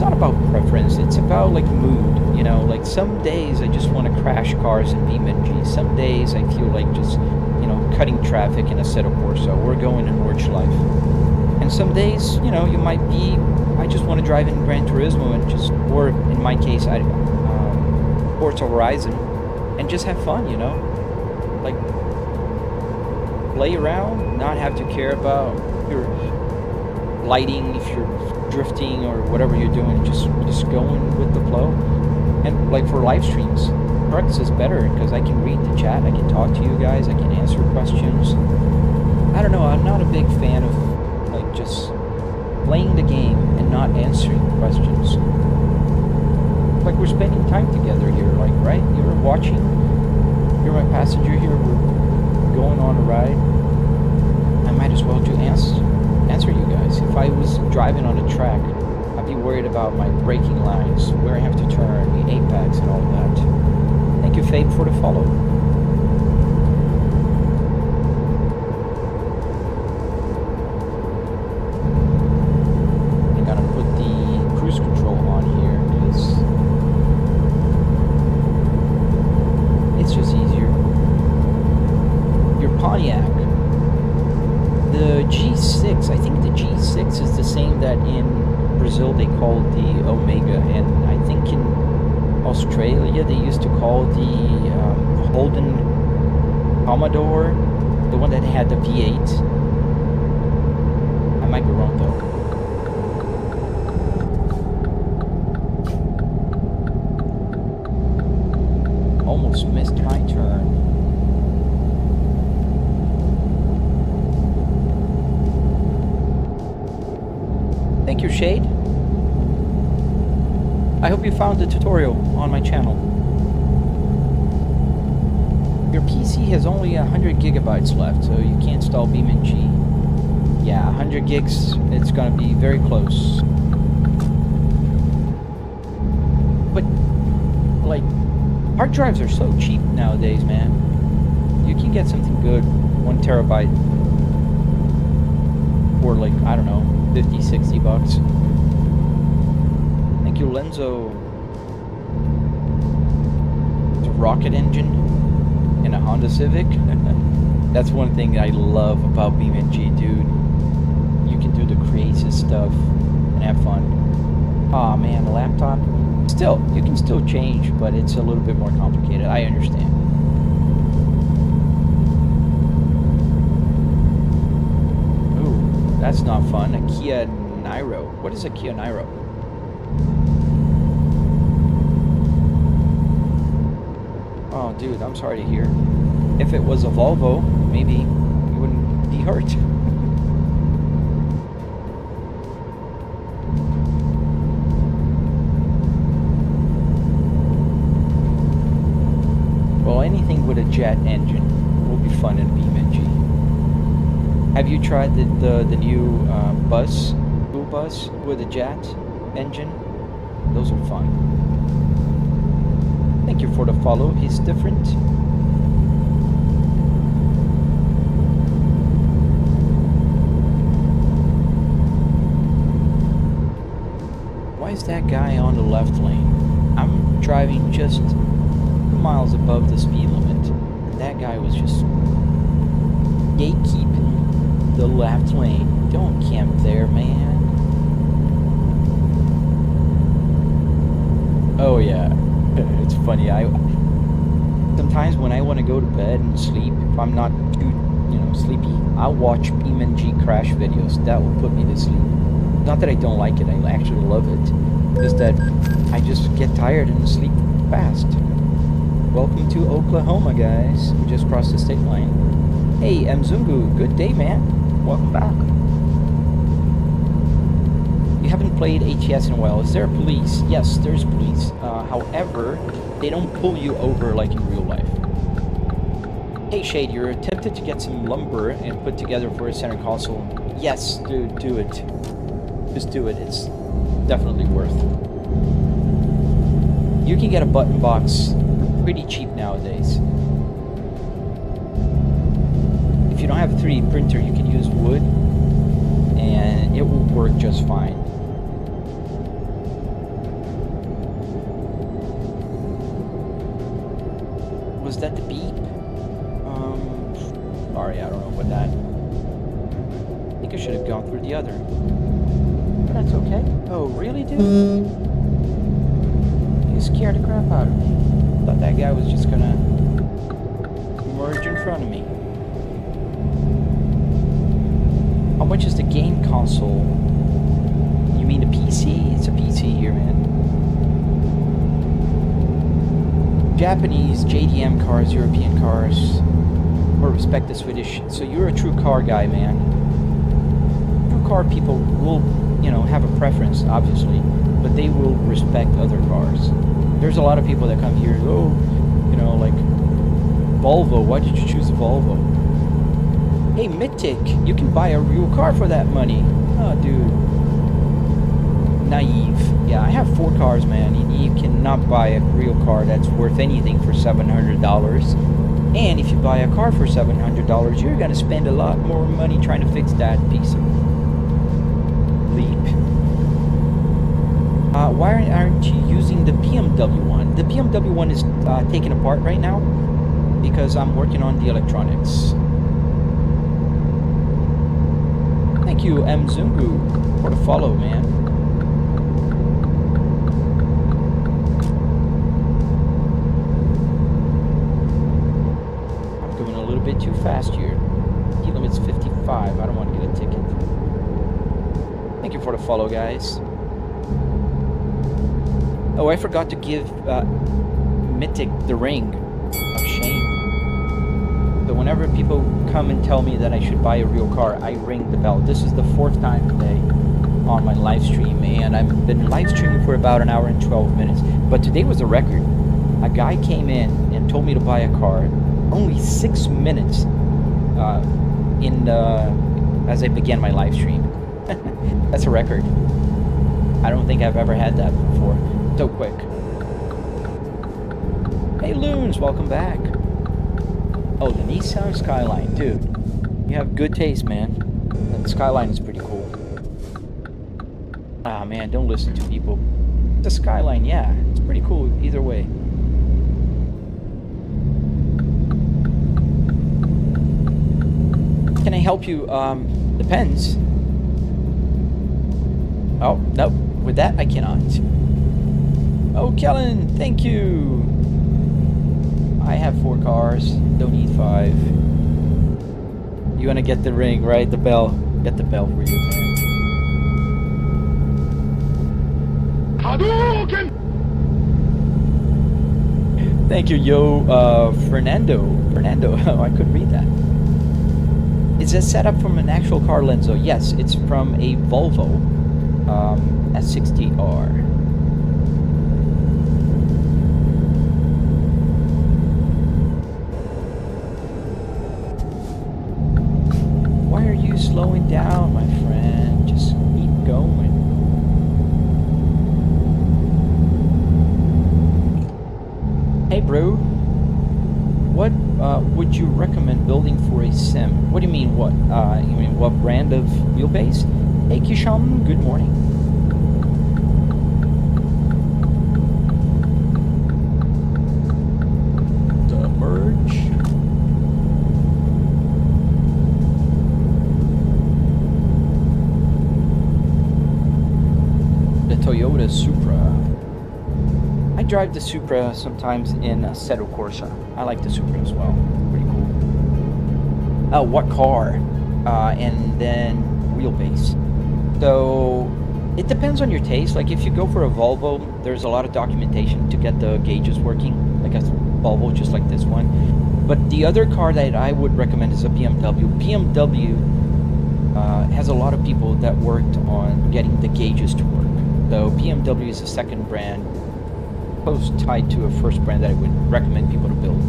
not about preference. It's about like mood. Like some days I just want to crash cars in BeamNG. Some days I feel like just cutting traffic in Assetto Corsa or going in Nordschleife. And some days, you might be, I just want to drive in Gran Turismo and just, or in my case, Forza Horizon, and just have fun, like play around, not have to care about your lighting if you're drifting or whatever you're doing, just going with the flow. And like for live streams, Trucks is better because I can read the chat, I can talk to you guys, I can answer questions. I don't know, I'm not a big fan of like just playing the game and not answering questions. Like we're spending time together here, like, right? You're watching, you're my passenger here, we're going on a ride. I might as well answer you guys. If I was driving on a track, I'd be worried about my braking lines, where I have to turn, the apex and all that. Thank you, Fabe, for the follow. They called the Omega, and I think in Australia they used to call the Holden Commodore, the one that had the V8. I might be wrong though. Almost missed my turn. Thank you, Shade. I hope you found the tutorial on my channel. Your PC has only 100 gigabytes left, so you can't install BeamNG. Yeah, 100 gigs, it's gonna be very close. But, like, hard drives are so cheap nowadays, man. You can get something good, 1 terabyte, for like, I don't know, 50, 60 bucks. Thank you, Lenzo. It's a rocket engine in a Honda Civic. That's one thing I love about BeamNG, dude. You can do the crazy stuff and have fun. Aw, man, a laptop. Still, you can still change, but it's a little bit more complicated. I understand. Ooh, that's not fun. A Kia Niro. What is a Kia Niro? Oh, dude, I'm sorry to hear. If it was a Volvo, maybe you wouldn't be hurt. Well, anything with a jet engine will be fun in BeamNG. Have you tried the new school bus with a jet engine? Those are fun. Thank you for the follow. He's different. Why is that guy on the left lane? I'm driving just 2 miles above the speed limit, and that guy was just gatekeeping the left lane. Don't camp there, man. Oh yeah. It's funny. Sometimes when I want to go to bed and sleep, if I'm not too, sleepy, I'll watch BeamNG crash videos. That will put me to sleep. Not that I don't like it. I actually love it. Just that I just get tired and sleep fast. Welcome to Oklahoma, guys. We just crossed the state line. Hey, Mzungu. Good day, man. Welcome back. You haven't played ATS in a while. Is there police? Yes, there's police. However, they don't pull you over like in real life. Hey Shade, you're tempted to get some lumber and put together for a center console. Yes, dude, do it. Just do it. It's definitely worth. You can get a button box pretty cheap nowadays. If you don't have a 3D printer, you can use wood and it will work just fine. Was that the beep? Sorry, I don't know what that. I think I should have gone through the other. But that's okay. Oh, really, dude? You scared the crap out of me. Thought that guy was just gonna merge in front of me. How much is the game console? You mean the PC? It's a PC here, man. Japanese, JDM cars, European cars, or respect the Swedish. So you're a true car guy, man. True car people will, have a preference, obviously, but they will respect other cars. There's a lot of people that come here, like Volvo. Why did you choose a Volvo? Hey, Mythic, you can buy a real car for that money. Oh, dude. Naive. Yeah, I have 4 cars, man. You cannot buy a real car that's worth anything for $700. And if you buy a car for $700, you're going to spend a lot more money trying to fix that piece of leap. Why aren't you using the BMW one? The BMW one is taken apart right now because I'm working on the electronics. Thank you, Mzungu, for the follow, man. I'm going a little bit too fast here. Speed limit's 55. I don't want to get a ticket. Thank you for the follow, guys. Oh, I forgot to give Mythic the ring of shame. So whenever people come and tell me that I should buy a real car, I ring the bell. This is the 4th time today. on my live stream, and I've been live streaming for about an hour and 12 minutes. But today was a record. A guy came in and told me to buy a car. Only 6 minutes as I began my live stream. That's a record. I don't think I've ever had that before. So quick. Hey Loons, welcome back. Oh, the Nissan Skyline, dude. You have good taste, man. The Skyline is pretty cool. Ah, man, don't listen to people. The Skyline, yeah, it's pretty cool either way. Can I help you? Depends. Oh, no. With that, I cannot. Oh, Kellen, thank you. I have 4 cars. Don't need 5. You want to get the ring, right? The bell. Get the bell for you, man. Hadouken! Thank you, yo, Fernando. Oh, I couldn't read that. Is it set up from an actual car, Lenzo? Yes, it's from a Volvo S60R. Why are you slowing down, my friend? Just keep going. Hey, bro. What would you recommend building for a sim? What do you mean, what? You mean what brand of wheelbase? Hey, Kisham, good morning. The merge. The Toyota Supra. I drive the Supra sometimes in Assetto Corsa. I like the Supra as well. Pretty cool. Oh, what car? And then wheelbase. So it depends on your taste. Like if you go for a Volvo, there's a lot of documentation to get the gauges working, like a Volvo just like this one. But the other car that I would recommend is a BMW. BMW has a lot of people that worked on getting the gauges to work. So BMW is the second brand, close tied to a first brand that I would recommend people to build.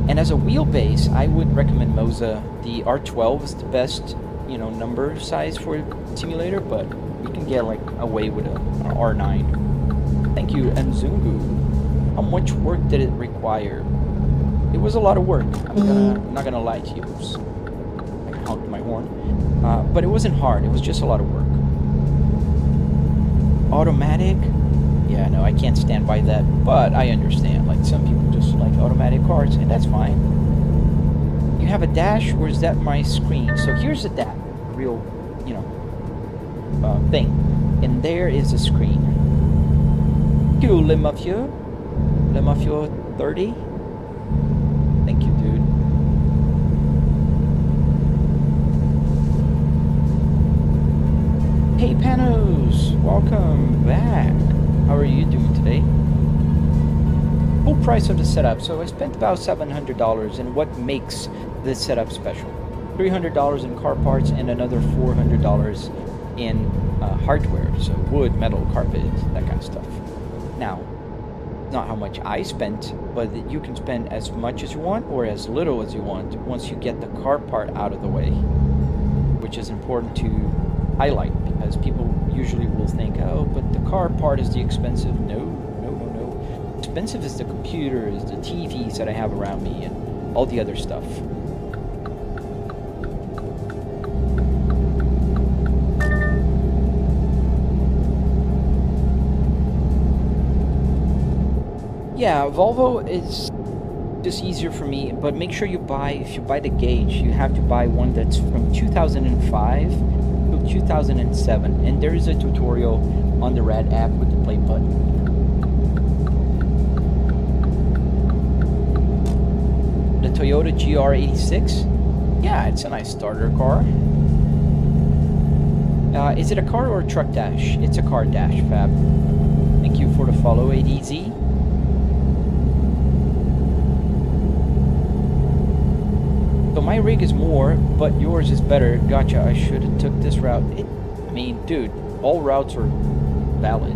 And as a wheelbase, I would recommend Moza. The R12 is the best, number size for a simulator, but you can get like away with an R9. Thank you, Nzungu. How much work did it require? It was a lot of work. I'm not gonna lie to you. Oops. I honked my horn. But it wasn't hard. It was just a lot of work. Automatic? Yeah, no, I can't stand by that, but I understand. Like, some people just like automatic cars, and that's fine. You have a dash, or is that my screen? So here's a dash, real, thing. And there is a screen. Thank you, Le Mafia 30. Thank you, dude. Hey, Panos, welcome back. How are you doing today? Full price of the setup. So I spent about $700, and what makes this setup special? $300 in car parts and another $400 in hardware. So wood, metal, carpet, that kind of stuff. Now, not how much I spent, but you can spend as much as you want or as little as you want once you get the car part out of the way, which is important to highlight, because people usually will think, oh, but the car part is the expensive. No. Expensive is the computers, the TVs that I have around me, and all the other stuff. Yeah, Volvo is just easier for me, but make sure if you buy the gauge, you have to buy one that's from 2005 to 2007, and there is a tutorial on the Red app with the play button. The Toyota GR86, yeah, it's a nice starter car. Is it a car or a truck dash? It's a car dash, Fab. Thank you for the follow, ADZ. So my rig is more, but yours is better. Gotcha, I should have took this route. I mean, dude, all routes are valid.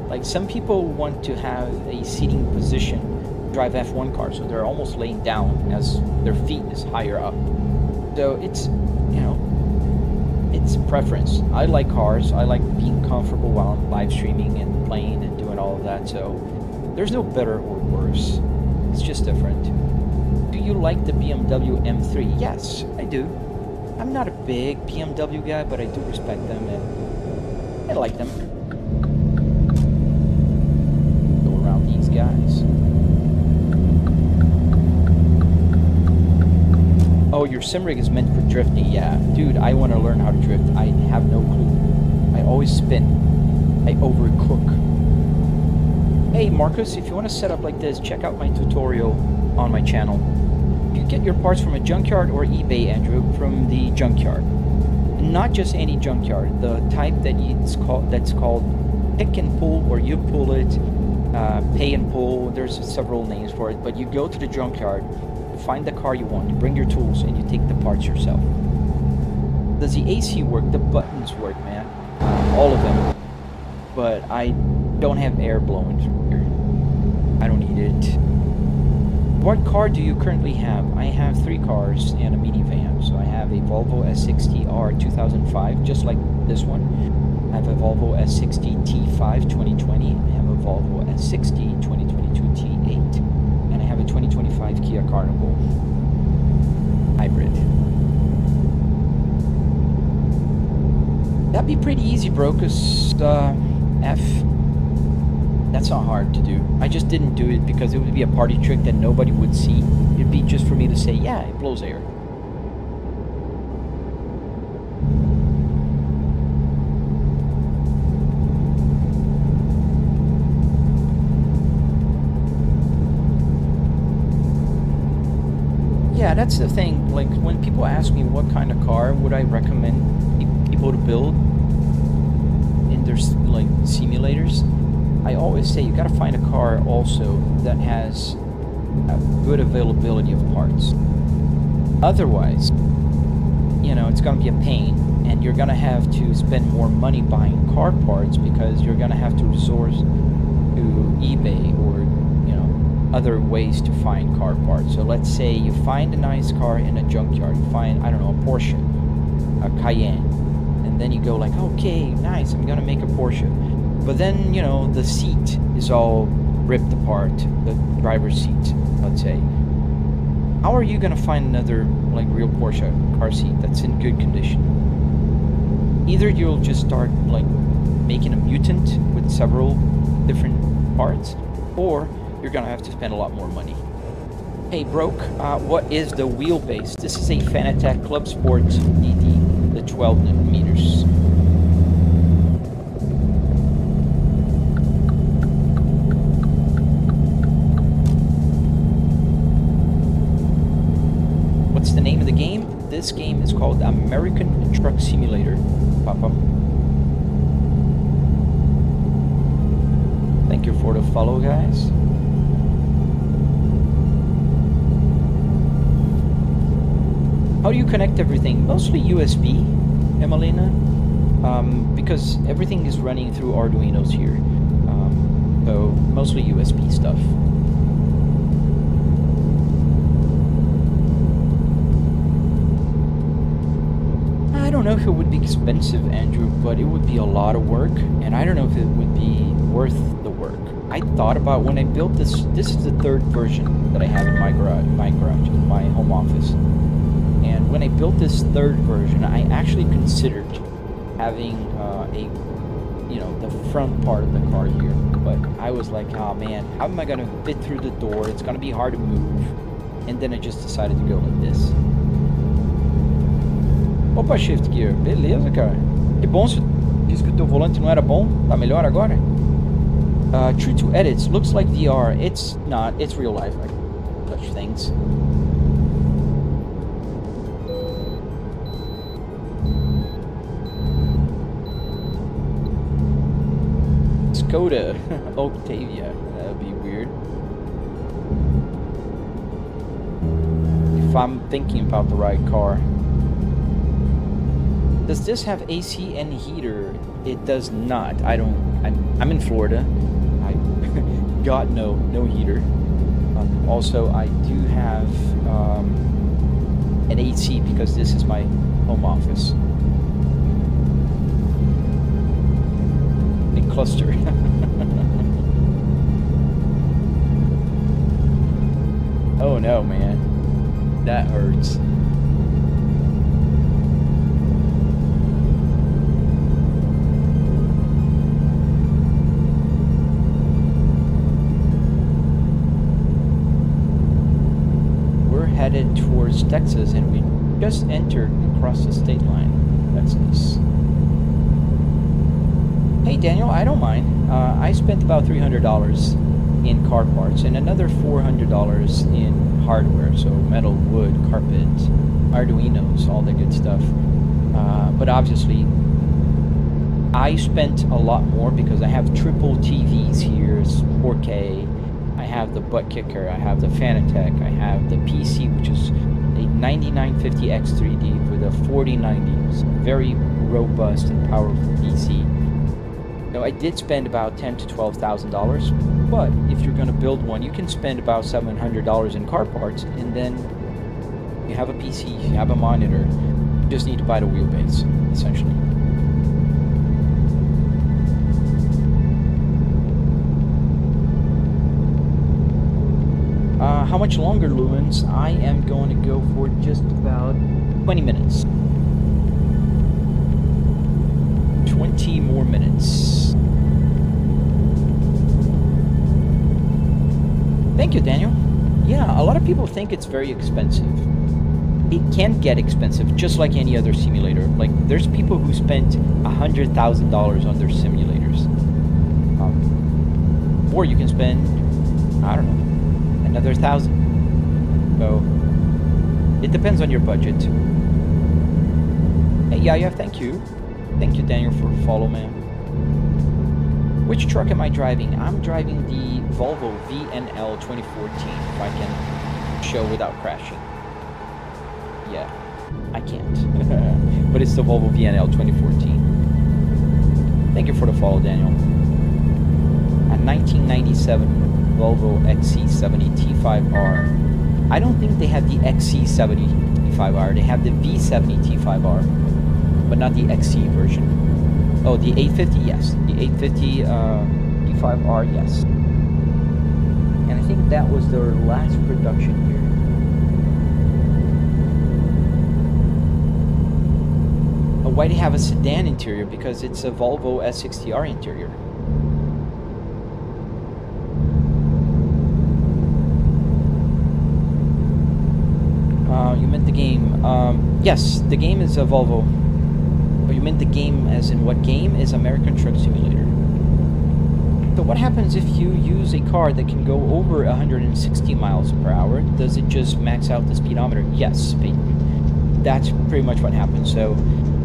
Like some people want to have a seating position, drive F1 cars, so they're almost laying down as their feet is higher up. So it's, you know, it's preference. I like cars. I like being comfortable while I'm live streaming and playing and doing all of that. So there's no better or worse. It's just different. Do you like the BMW M3? Yes, I do. I'm not a big BMW guy, but I do respect them and I like them. Go around these guys. Oh, your sim rig is meant for drifting. Yeah, dude, I want to learn how to drift. I have no clue. I always spin. I overcook. Hey, Marcus, if you want to set up like this, check out my tutorial on my channel. You get your parts from a junkyard or eBay, Andrew, from the junkyard. Not just any junkyard. The type that's called pick and pull, or you pull it, pay and pull. There's several names for it, but you go to the junkyard, find the car you want, you bring your tools, and you take the parts yourself. Does the AC work? The buttons work, man. All of them. But I don't have air blowing through here. I don't need it. What car do you currently have? I have 3 cars and a minivan. So I have a Volvo S60R 2005, just like this one. I have a Volvo S60 T5 2020. I have a Volvo S60 2022 T8. And I have a 2025 Kia Carnival hybrid. That'd be pretty easy, bro, because that's not hard to do. I just didn't do it because it would be a party trick that nobody would see. It'd be just for me to say, yeah, it blows air. Yeah, that's the thing. Like, when people ask me what kind of car would I recommend people to build in their, like, simulators, I always say you gotta find a car also that has a good availability of parts. Otherwise, you know, it's gonna be a pain, and you're gonna have to spend more money buying car parts because you're gonna have to resort to eBay or, you know, other ways to find car parts. So let's say you find a nice car in a junkyard. You find, I don't know, a Porsche, a Cayenne, and then you go like, okay, nice, I'm gonna make a Porsche. But then, you know, the seat is all ripped apart, the driver's seat, let's say. How are you going to find another, like, real Porsche car seat that's in good condition? Either you'll just start, like, making a mutant with several different parts, or you're going to have to spend a lot more money. Hey, Broke, what is the wheelbase? This is a Fanatec Club Sports DD, the 12 meters. What's the name of the game? This game is called American Truck Simulator, Papa. Thank you for the follow, guys. How do you connect everything? Mostly USB, Emelina, because everything is running through Arduinos here. So mostly USB stuff. I don't know if it would be expensive, Andrew, but it would be a lot of work, and I don't know if it would be worth the work. I thought about when I built this. This is the 3rd version that I have in my garage, in my home office. And when I built this 3rd version, I actually considered having the front part of the car here. But I was like, oh man, how am I gonna fit through the door? It's gonna be hard to move. And then I just decided to go like this. Opa, Shift Gear, beleza, cara. Que bom, você disse que o teu volante não era bom. Tá melhor agora? True to edits, looks like VR. It's not, it's real life, like such things. Skoda Octavia, that would be weird. If I'm thinking about the right car. Does this have AC and heater? It does not. I'm in Florida. I got no heater. Also, I do have an AC because this is my home office. A cluster. Oh no, man. That hurts. Headed towards Texas, and we just entered across the state line. That's nice. Hey Daniel, I don't mind. I spent about $300 in car parts and another $400 in hardware, so metal, wood, carpet, Arduinos, all the good stuff. But obviously, I spent a lot more because I have triple TVs here, it's 4K. I have the butt kicker, I have the Fanatec, I have the PC, which is a 9950X3D with a 4090. It's very robust and powerful PC. So I did spend about $10,000 to $12,000, but if you're going to build one, you can spend about $700 in car parts, and then you have a PC, you have a monitor, you just need to buy the wheelbase, essentially. How much longer, Lumens? I am going to go for just about 20 minutes. 20 more minutes. Thank you, Daniel. Yeah, a lot of people think it's very expensive. It can get expensive, just like any other simulator. Like, there's people who spent $100,000 on their simulators. Or you can spend, I don't know, another 1,000. So it depends on your budget. Hey, yeah, thank you. Thank you, Daniel, for follow, man. Which truck am I driving? I'm driving the Volvo VNL 2014, if I can show without crashing. Yeah, I can't. But it's the Volvo VNL 2014. Thank you for the follow, Daniel. A 1997 Volvo XC70 T5R. I don't think they have the XC70 T5R. They have the V70 T5R, but not the XC version. Oh, the 850, yes. The 850 T5R, yes. And I think that was their last production here. Why do they have a sedan interior? Because it's a Volvo S60R interior. You meant the game. Yes, the game is a Volvo. Oh, you meant the game as in what game? Is American Truck Simulator. So what happens if you use a car that can go over 160 miles per hour? Does it just max out the speedometer? Yes, that's pretty much what happens. So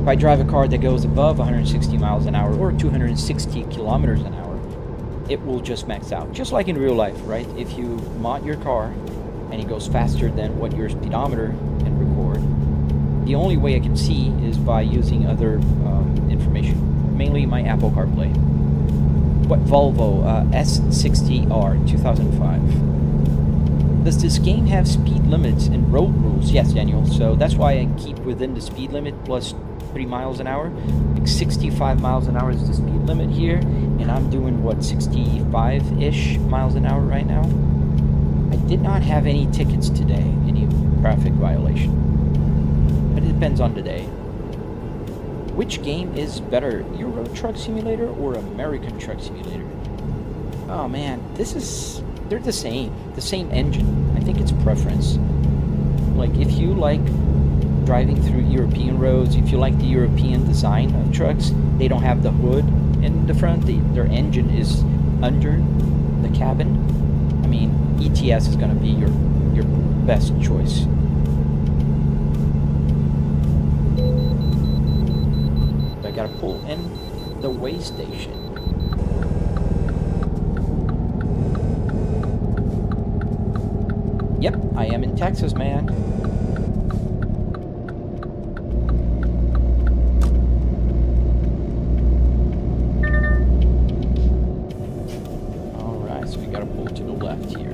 if I drive a car that goes above 160 miles an hour or 260 kilometers an hour, it will just max out. Just like in real life, right? If you mod your car and it goes faster than what your speedometer can record, the only way I can see is by using other information, mainly my Apple CarPlay. What Volvo S60R 2005. Does this game have speed limits and road rules? Yes, Daniel. So that's why I keep within the speed limit plus 3 miles an hour. Like 65 miles an hour is the speed limit here, and I'm doing what, 65-ish miles an hour right now. I did not have any tickets today, any traffic violation. But it depends on the day. Which game is better, Euro Truck Simulator or American Truck Simulator? Oh man, they're the same engine. I think it's preference. Like, if you like driving through European roads, if you like the European design of trucks, they don't have the hood in the front, their engine is under the cabin. I mean, ATS is gonna be your best choice. I gotta pull in the way station. Yep, I am in Texas, man. so we gotta pull to the left here.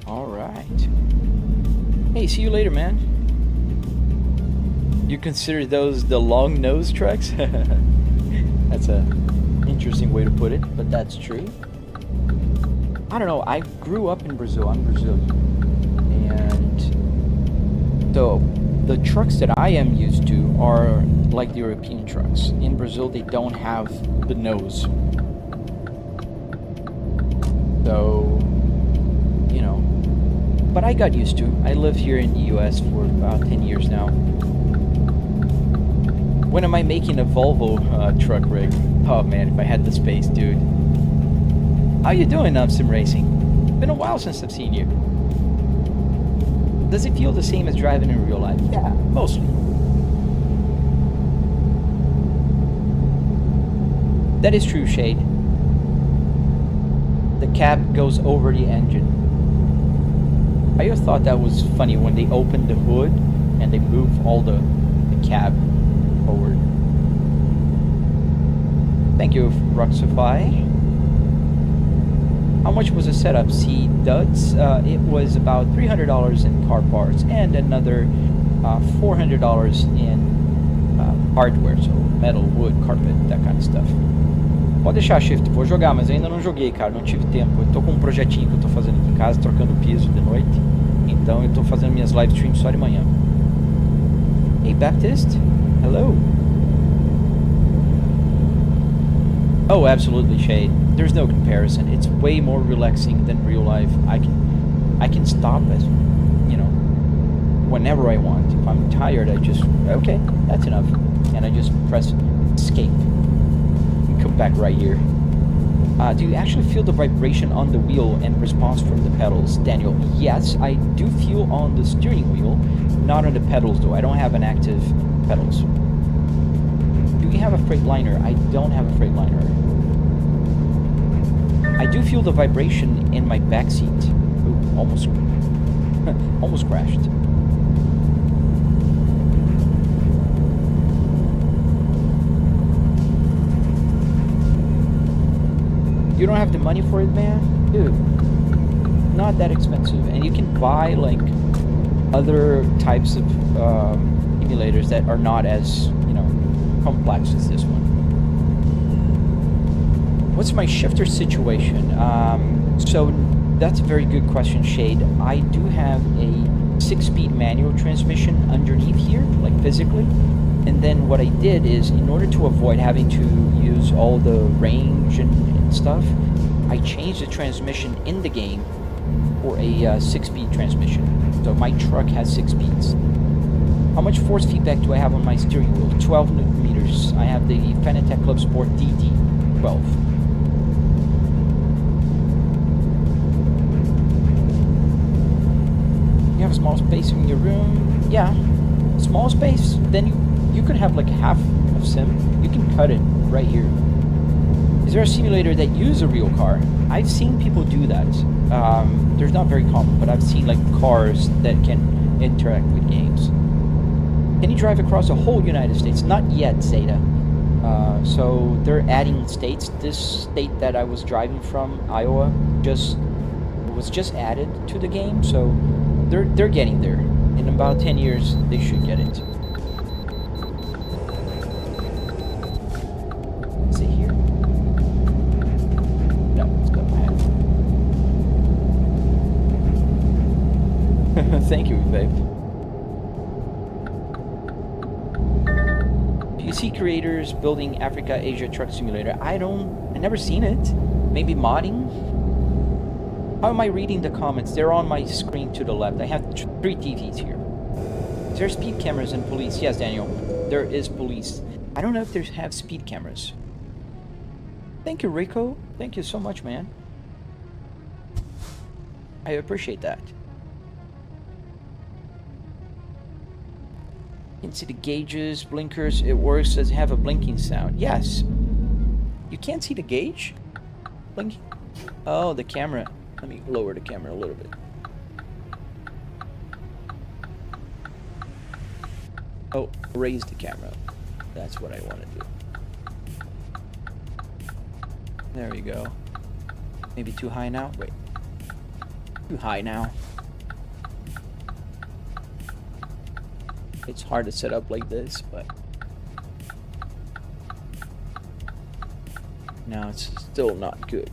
All right. Hey, see you later, man. You consider those the long nose trucks? That's a interesting way to put it, but that's true. I don't know, I grew up in Brazil. I'm Brazilian. And so the trucks that I am used to are like the European trucks. In Brazil, they don't have the nose. So, you know, but I got used to. I live here in the US for about 10 years now. When am I making a Volvo truck rig? Oh man, if I had the space, dude. How you doing, Sim Racing? Been a while since I've seen you. Does it feel the same as driving in real life? Yeah, mostly. That is true, Shade. The cab goes over the engine. I just thought that was funny when they opened the hood and they move all the cab forward. Thank you, Roxify. How much was the setup? See, Duds, it was about $300 in car parts and another $400 in hardware, so metal, wood, carpet, that kind of stuff. Pode deixar, Shift, vou jogar, mas eu ainda não joguei, cara, não tive tempo. Eu tô com um projetinho que eu tô fazendo aqui em casa, trocando piso de noite, então eu tô fazendo minhas live streams só de manhã. Hey, Baptist, hello. Oh, absolutely, Shade. There's no comparison. It's way more relaxing than real life. I can stop it, you know, whenever I want. If I'm tired, I just, okay, that's enough. And I just press escape. And come back right here. Do you actually feel the vibration on the wheel and response from the pedals? Daniel, yes, I do feel on the steering wheel, not on the pedals though. I don't have an active pedals. Do you have a Freightliner? I don't have a Freightliner. I do feel the vibration in my back seat. Ooh, almost crashed. You don't have the money for it, man? Dude, not that expensive. And you can buy like other types of emulators that are not as, you know, complex as this one. What's my shifter situation? So that's a very good question, Shade. I do have a 6-speed manual transmission underneath here, like physically. And then what I did is, in order to avoid having to use all the range and stuff, I changed the transmission in the game for a 6-speed transmission. So my truck has 6 speeds. How much force feedback do I have on my steering wheel? 12 Newton meters. I have the Fanatec Club Sport DD12. You have a small space in your room? Yeah, small space. Then you could have like half of sim. You can cut it right here. Is there a simulator that uses a real car? I've seen people do that. There's not very common, but I've seen like cars that can interact with games. Can you drive across the whole United States? Not yet, Zeta. So they're adding states. This state that I was driving from, Iowa, was just added to the game. So they're getting there. In about 10 years, they should get it. Is it here? No, it's got my head. Thank you, babe. Do you see creators building Africa, Asia Truck Simulator? I never seen it. Maybe modding? How am I reading the comments? They're on my screen to the left. I have 3 TVs here. Is there speed cameras and police? Yes, Daniel. There is police. I don't know if they have speed cameras. Thank you, Rico. Thank you so much, man. I appreciate that. You can see the gauges, blinkers. It works. Does it have a blinking sound? Yes. You can't see the gauge? blinking? Oh, the camera. Let me lower the camera a little bit. Oh, raise the camera. That's what I want to do. There we go. Maybe too high now? Wait. Too high now. It's hard to set up like this, but now it's still not good.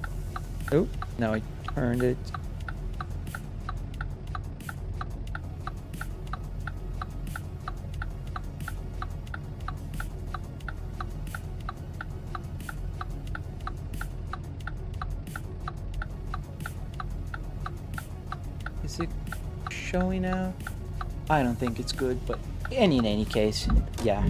Oh, now I turned it. Is it showing out? I don't think it's good, but in any case, yeah.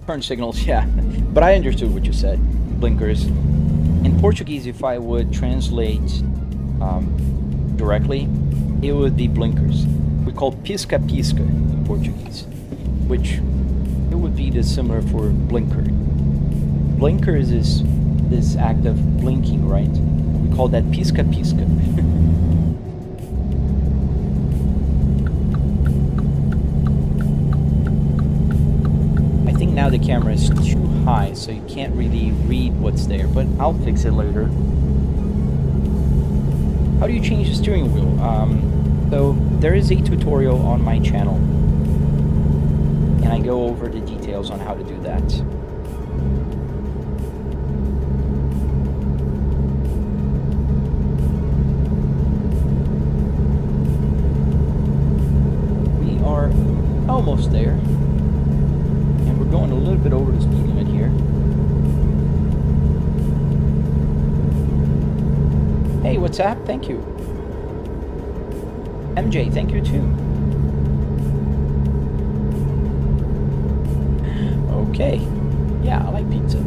Turn signals, yeah. But I understood what you said. Blinkers. In Portuguese, if I would translate directly, it would be blinkers. We call pisca-pisca in Portuguese, which it would be the similar for blinker. Blinkers is this act of blinking, right? We call that pisca-pisca. Now the camera is too high, so you can't really read what's there, but I'll fix it later. How do you change the steering wheel? So there is a tutorial on my channel, and I go over the details on how to do that. We are almost there. Going a little bit over the speed limit here. Hey, what's up? Thank you. MJ, thank you too. Okay. Yeah, I like pizza.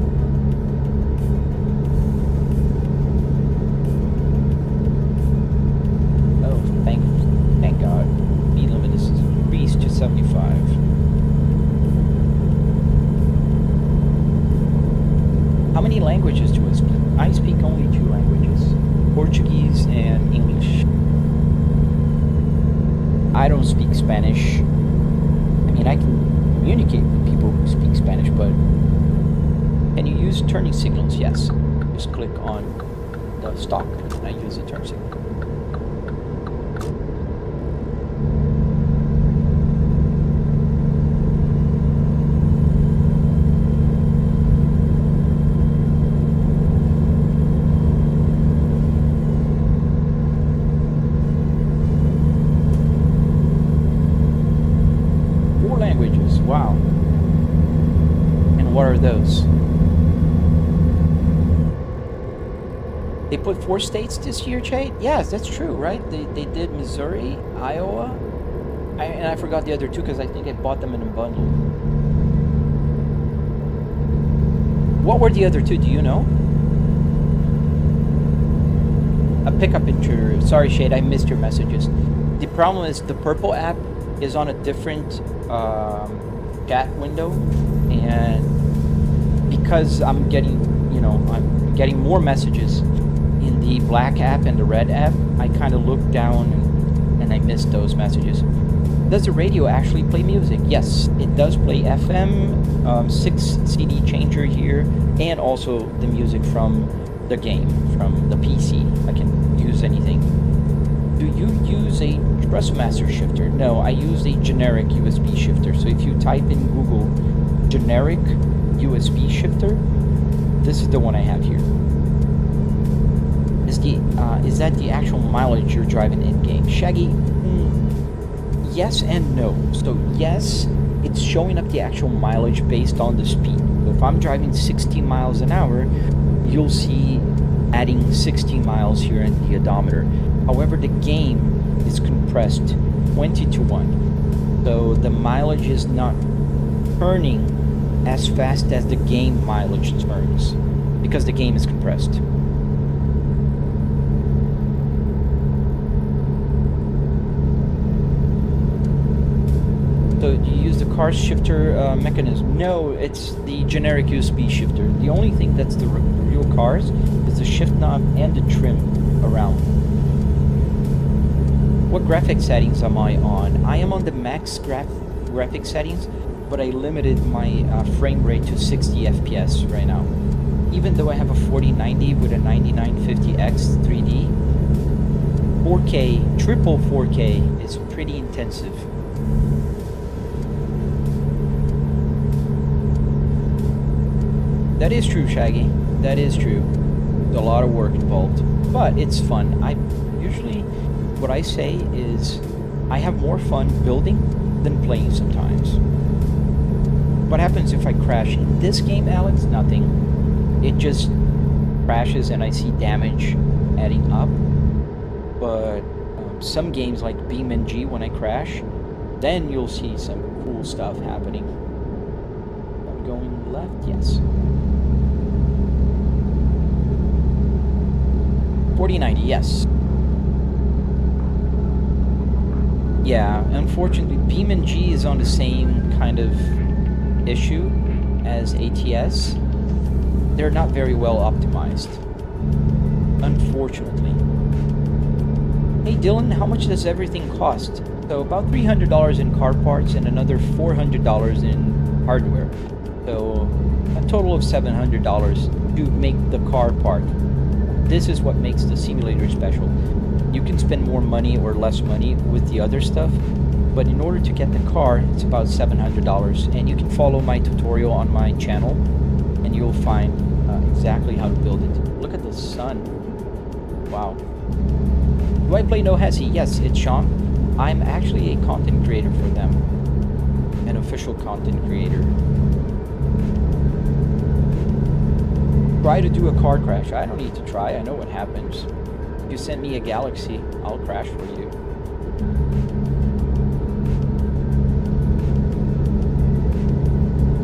Oh, thank God. Speed limit is increased to 75. How many languages do I speak? I speak only 2 languages, Portuguese and English. I don't speak Spanish. I mean, I can communicate with people who speak Spanish, but can you use turning signals? Yes. Just click on the stop and I use the turn signal. Wow. And what are those? They put 4 states this year, Chade? Yes, that's true, right? They did Missouri, Iowa, and I forgot the other 2 because I think I bought them in a bundle. What were the other 2? Do you know? A pickup intruder. Sorry, Shade, I missed your messages. The problem is the purple app is on a different chat window, and because I'm getting more messages in the black app and the red app, I kind of looked down and I missed those messages. Does the radio actually play music? Yes, it does play FM, 6 CD changer here, and also the music from the game, from the PC. I can use anything. Do you use a Trustmaster shifter? No, I use a generic USB shifter. So if you type in Google generic USB shifter, this is the one I have here. Is that the actual mileage you're driving in game? Shaggy, yes and no. So yes, it's showing up the actual mileage based on the speed. So if I'm driving 16 miles an hour, you'll see adding 16 miles here in the odometer. However, the game is compressed 20-1. So the mileage is not turning as fast as the game mileage turns because the game is compressed. So do you use the car shifter mechanism. No, it's the generic USB shifter. The only thing that's the real cars is the shift knob and the trim around. What graphic settings am I on? I am on the max graphic settings, but I limited my frame rate to 60 FPS right now. Even though I have a 4090 with a 9950X 3D, 4K, triple 4K is pretty intensive. That is true, Shaggy. That is true. There's a lot of work involved, but it's fun. What I say is I have more fun building than playing sometimes. What happens if I crash? In this game, Alex, nothing. It just crashes and I see damage adding up. But some games like BeamNG, when I crash, then you'll see some cool stuff happening. I'm going left, yes. 4090, yes. Yeah, unfortunately, BeamNG is on the same kind of issue as ATS. They're not very well optimized, unfortunately. Hey Dylan, how much does everything cost? So about $300 in car parts and another $400 in hardware. So a total of $700 to make the car part. This is what makes the simulator special. You can spend more money or less money with the other stuff, but in order to get the car, it's about $700. And you can follow my tutorial on my channel, and you'll find exactly how to build it. Look at the sun. Wow. Do I play No Hesi? Yes, it's Sean. I'm actually a content creator for them. An official content creator. Try to do a car crash. I don't need to try. I know what happens. If you send me a galaxy, I'll crash for you.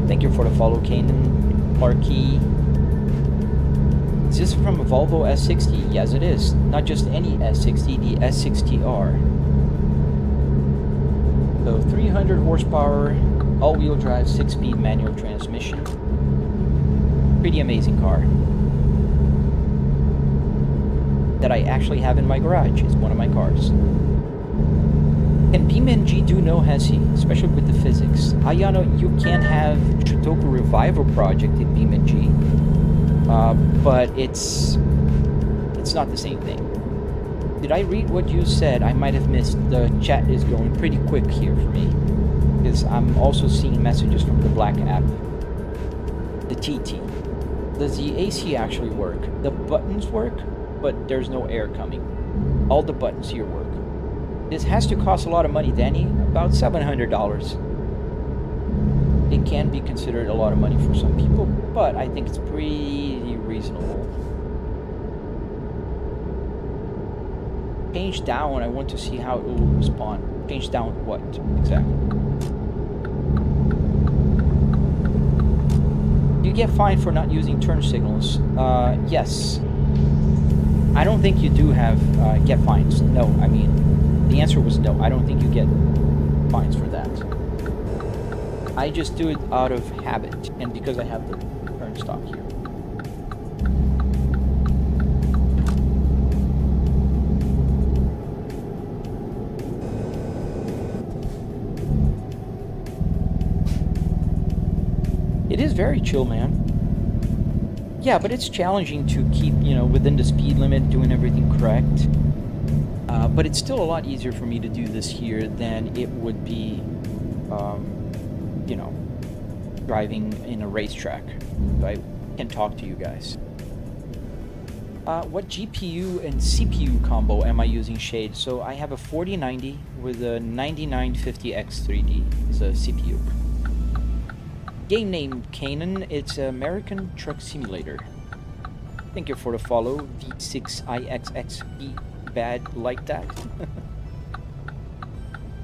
Thank you for the follow, Kanan. Marquis. Is this from a Volvo S60? Yes, it is. Not just any S60, the S60R. So 300 horsepower, all-wheel drive, 6-speed manual transmission. Pretty amazing car. That I actually have in my garage. It's one of my cars. Can BeamNG do No Hesi, especially with the physics? Ayano, you can have Shotoku Revival Project in BeamNG. But it's not the same thing. Did I read what you said? I might have missed. The chat is going pretty quick here for me, because I'm also seeing messages from the Black app. The TT. Does the AC actually work? The buttons work, but there's no air coming. All the buttons here work. This has to cost a lot of money, Danny. About $700. It can be considered a lot of money for some people, but I think it's pretty reasonable. Change down, I want to see how it will respond. Change down what, exactly? You get fined for not using turn signals. Yes. I don't think you do have get fines. No, I mean, the answer was no. I don't think you get fines for that. I just do it out of habit and because I have the turn stock here. It is very chill, man. Yeah, but it's challenging to keep, within the speed limit, doing everything correct. But it's still a lot easier for me to do this here than it would be, driving in a racetrack. So I can talk to you guys. What GPU and CPU combo am I using, Shade? So I have a 4090 with a 9950X3D as a CPU. Game name Kanan, it's American Truck Simulator. Thank you for the follow, V6IXXB bad like that.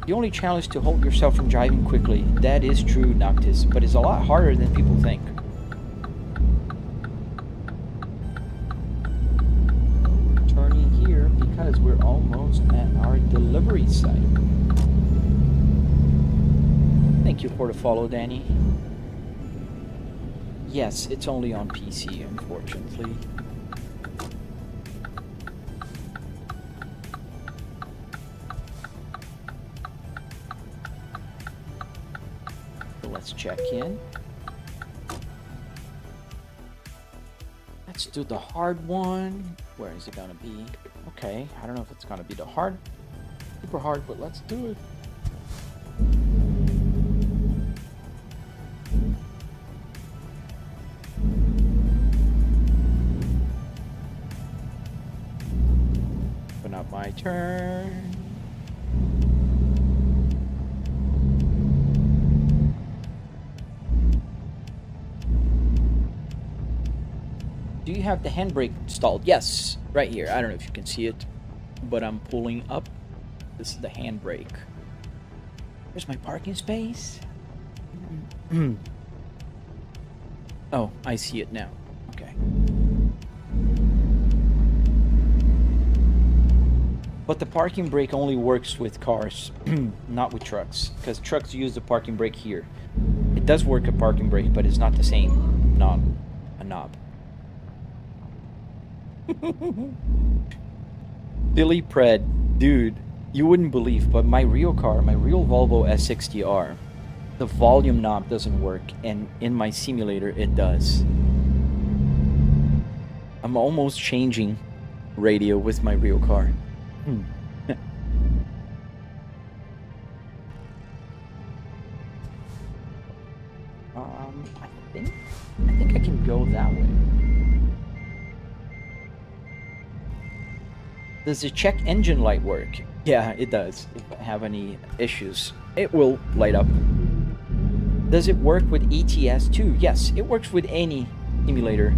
The only challenge is to hold yourself from driving quickly. That is true, Noctis, but it's a lot harder than people think. Turning here because we're almost at our delivery site. Thank you for the follow, Danny. Yes, it's only on PC, unfortunately. So let's check in. Let's do the hard one. Where is it gonna be? Okay, I don't know if it's gonna be the super hard, but let's do it. Open up my turn. Do you have the handbrake installed? Yes, right here. I don't know if you can see it, but I'm pulling up. This is the handbrake. Here's my parking space. Oh, I see it now. Okay. But the parking brake only works with cars, not with trucks, because trucks use the parking brake here. It does work a parking brake, but it's not the same knob. Billy Pred, dude, you wouldn't believe, but my real car, my real Volvo S60R, the volume knob doesn't work, and in my simulator it does. I'm almost changing radio with my real car. I think I can go that way. Does the check engine light work? Yeah, it does. If I have any issues, it will light up. Does it work with ATS too? Yes, it works with any simulator,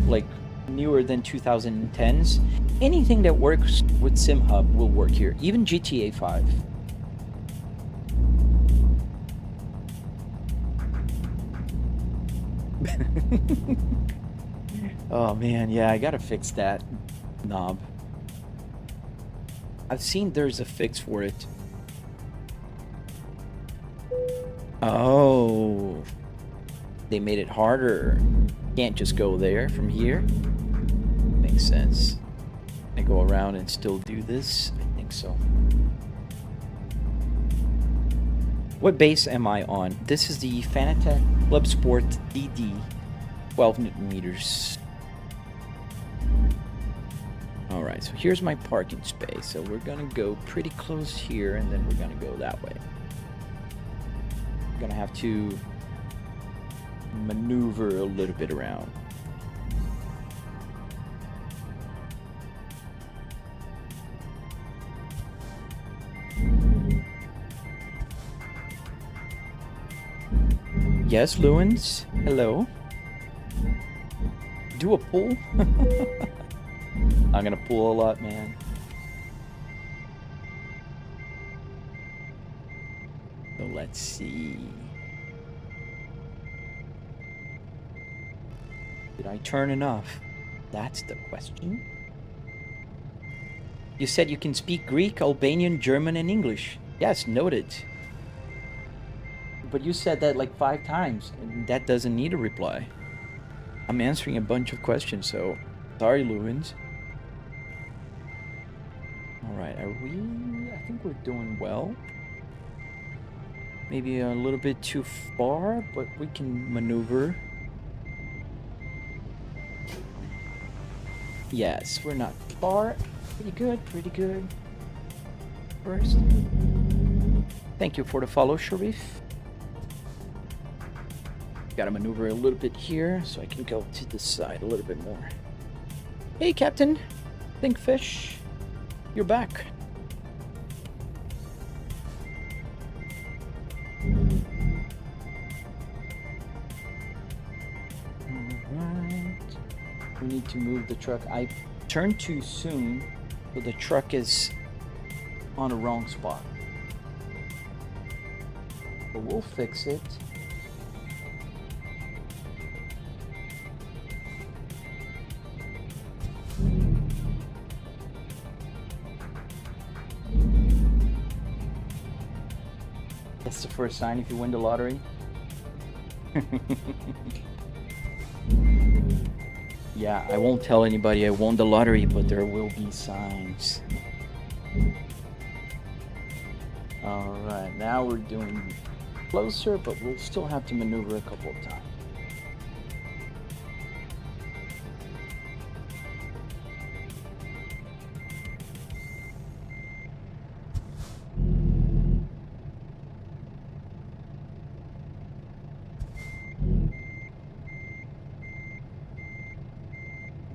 like newer than 2010s. Anything that works with SimHub will work here, even GTA 5. Oh man, yeah, I gotta fix that knob. I've seen there's a fix for it. Oh, they made it harder. Can't just go there from here. Makes sense. I go around and still do this? I think so. What base am I on? This is the Fanatec Club Sport DD, 12 Newton meters. Alright, so here's my parking space. So we're gonna go pretty close here, and then we're gonna go that way. I'm gonna have to maneuver a little bit around. Yes, Lewins. Hello. Do a pull? I'm gonna pull a lot, man. So let's see. Did I turn enough? That's the question. You said you can speak Greek, Albanian, German, and English. Yes, noted. But you said that like 5 times, and that doesn't need a reply. I'm answering a bunch of questions, so sorry, Lewins. Alright, are we... I think we're doing well. Maybe a little bit too far, but we can maneuver. Yes, we're not far. Pretty good, pretty good. First. Thank you for the follow, Sharif. Gotta maneuver a little bit here so I can go to the side a little bit more. Hey, Captain. Thinkfish. You're back. Alright. We need to move the truck. I turned too soon, so the truck is on the wrong spot. But we'll fix it. That's the first sign if you win the lottery. Yeah, I won't tell anybody I won the lottery, but there will be signs. Alright, now we're doing closer, but we'll still have to maneuver a couple of times.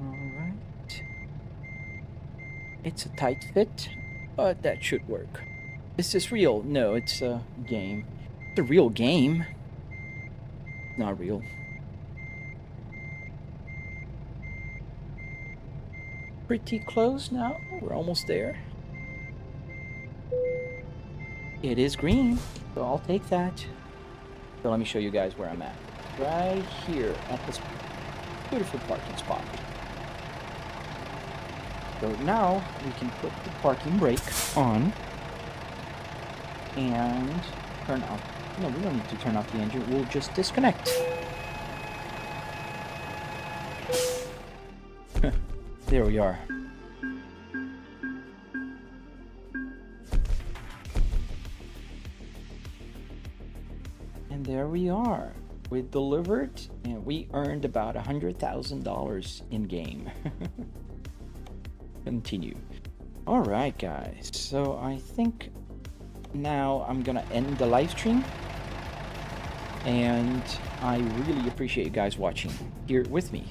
Alright. It's a tight fit, but that should work. Is this real? No, it's a game. It's a real game. Not real. Pretty close now. We're almost there. It is green, so I'll take that. So let me show you guys where I'm at. Right here at this beautiful parking spot. So now we can put the parking brake on and turn off. No, we don't need to turn off the engine. We'll just disconnect. There we are. And there we are. We delivered and we earned about $100,000 in game. Continue. All right, guys. So I think now I'm gonna end the live stream, and I really appreciate you guys watching here with me.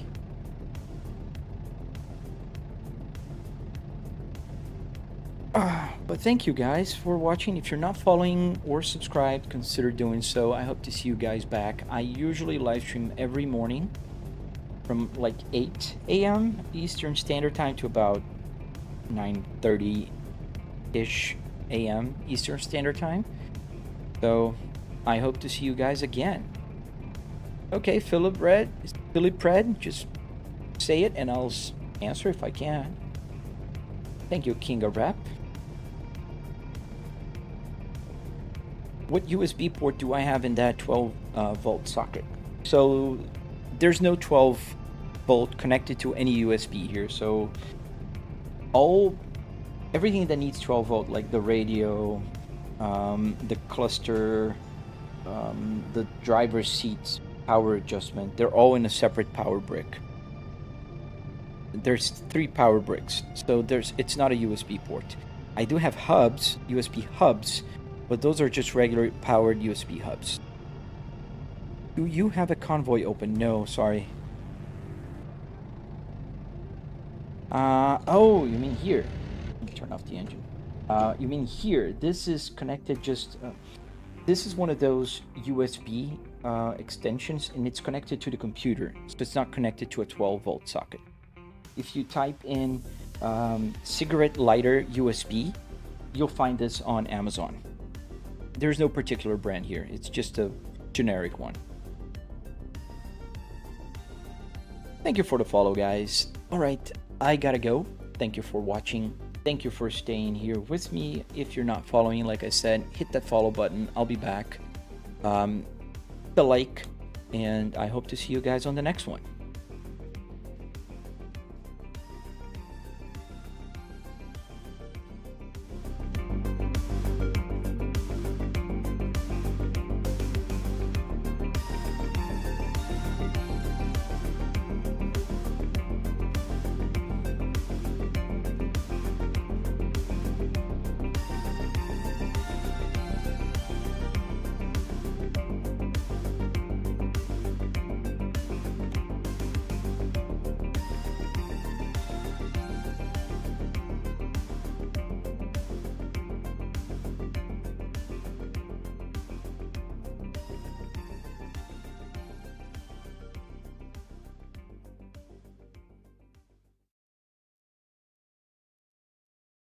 But thank you guys for watching. If you're not following or subscribed, consider doing so. I hope to see you guys back. I usually live stream every morning from like 8 a.m. Eastern Standard Time to about 9:30-ish a.m. Eastern Standard Time. So I hope to see you guys again. Okay, Philip Red, just say it and I'll answer if I can. Thank you, King of Rap. What USB port do I have in that 12 volt socket? So there's no 12 volt connected to any USB here. So everything that needs 12 volt, like the radio, the cluster, the driver's seats, power adjustment, they're all in a separate power brick. There's 3 power bricks, so it's not a USB port. I do have hubs, USB hubs, but those are just regular powered USB hubs. Do you have a convoy open? No, sorry. Oh, you mean here? Let me turn off the engine. You mean here? This is connected just. This is one of those USB extensions, and it's connected to the computer, so it's not connected to a 12 volt socket. If you type in cigarette lighter USB, you'll find this on Amazon. There's no particular brand here. It's just a generic one. Thank you for the follow, guys. All right, I gotta go. Thank you for watching. Thank you for staying here with me. If you're not following, like I said, hit that follow button. I'll be back. The like, and I hope to see you guys on the next one.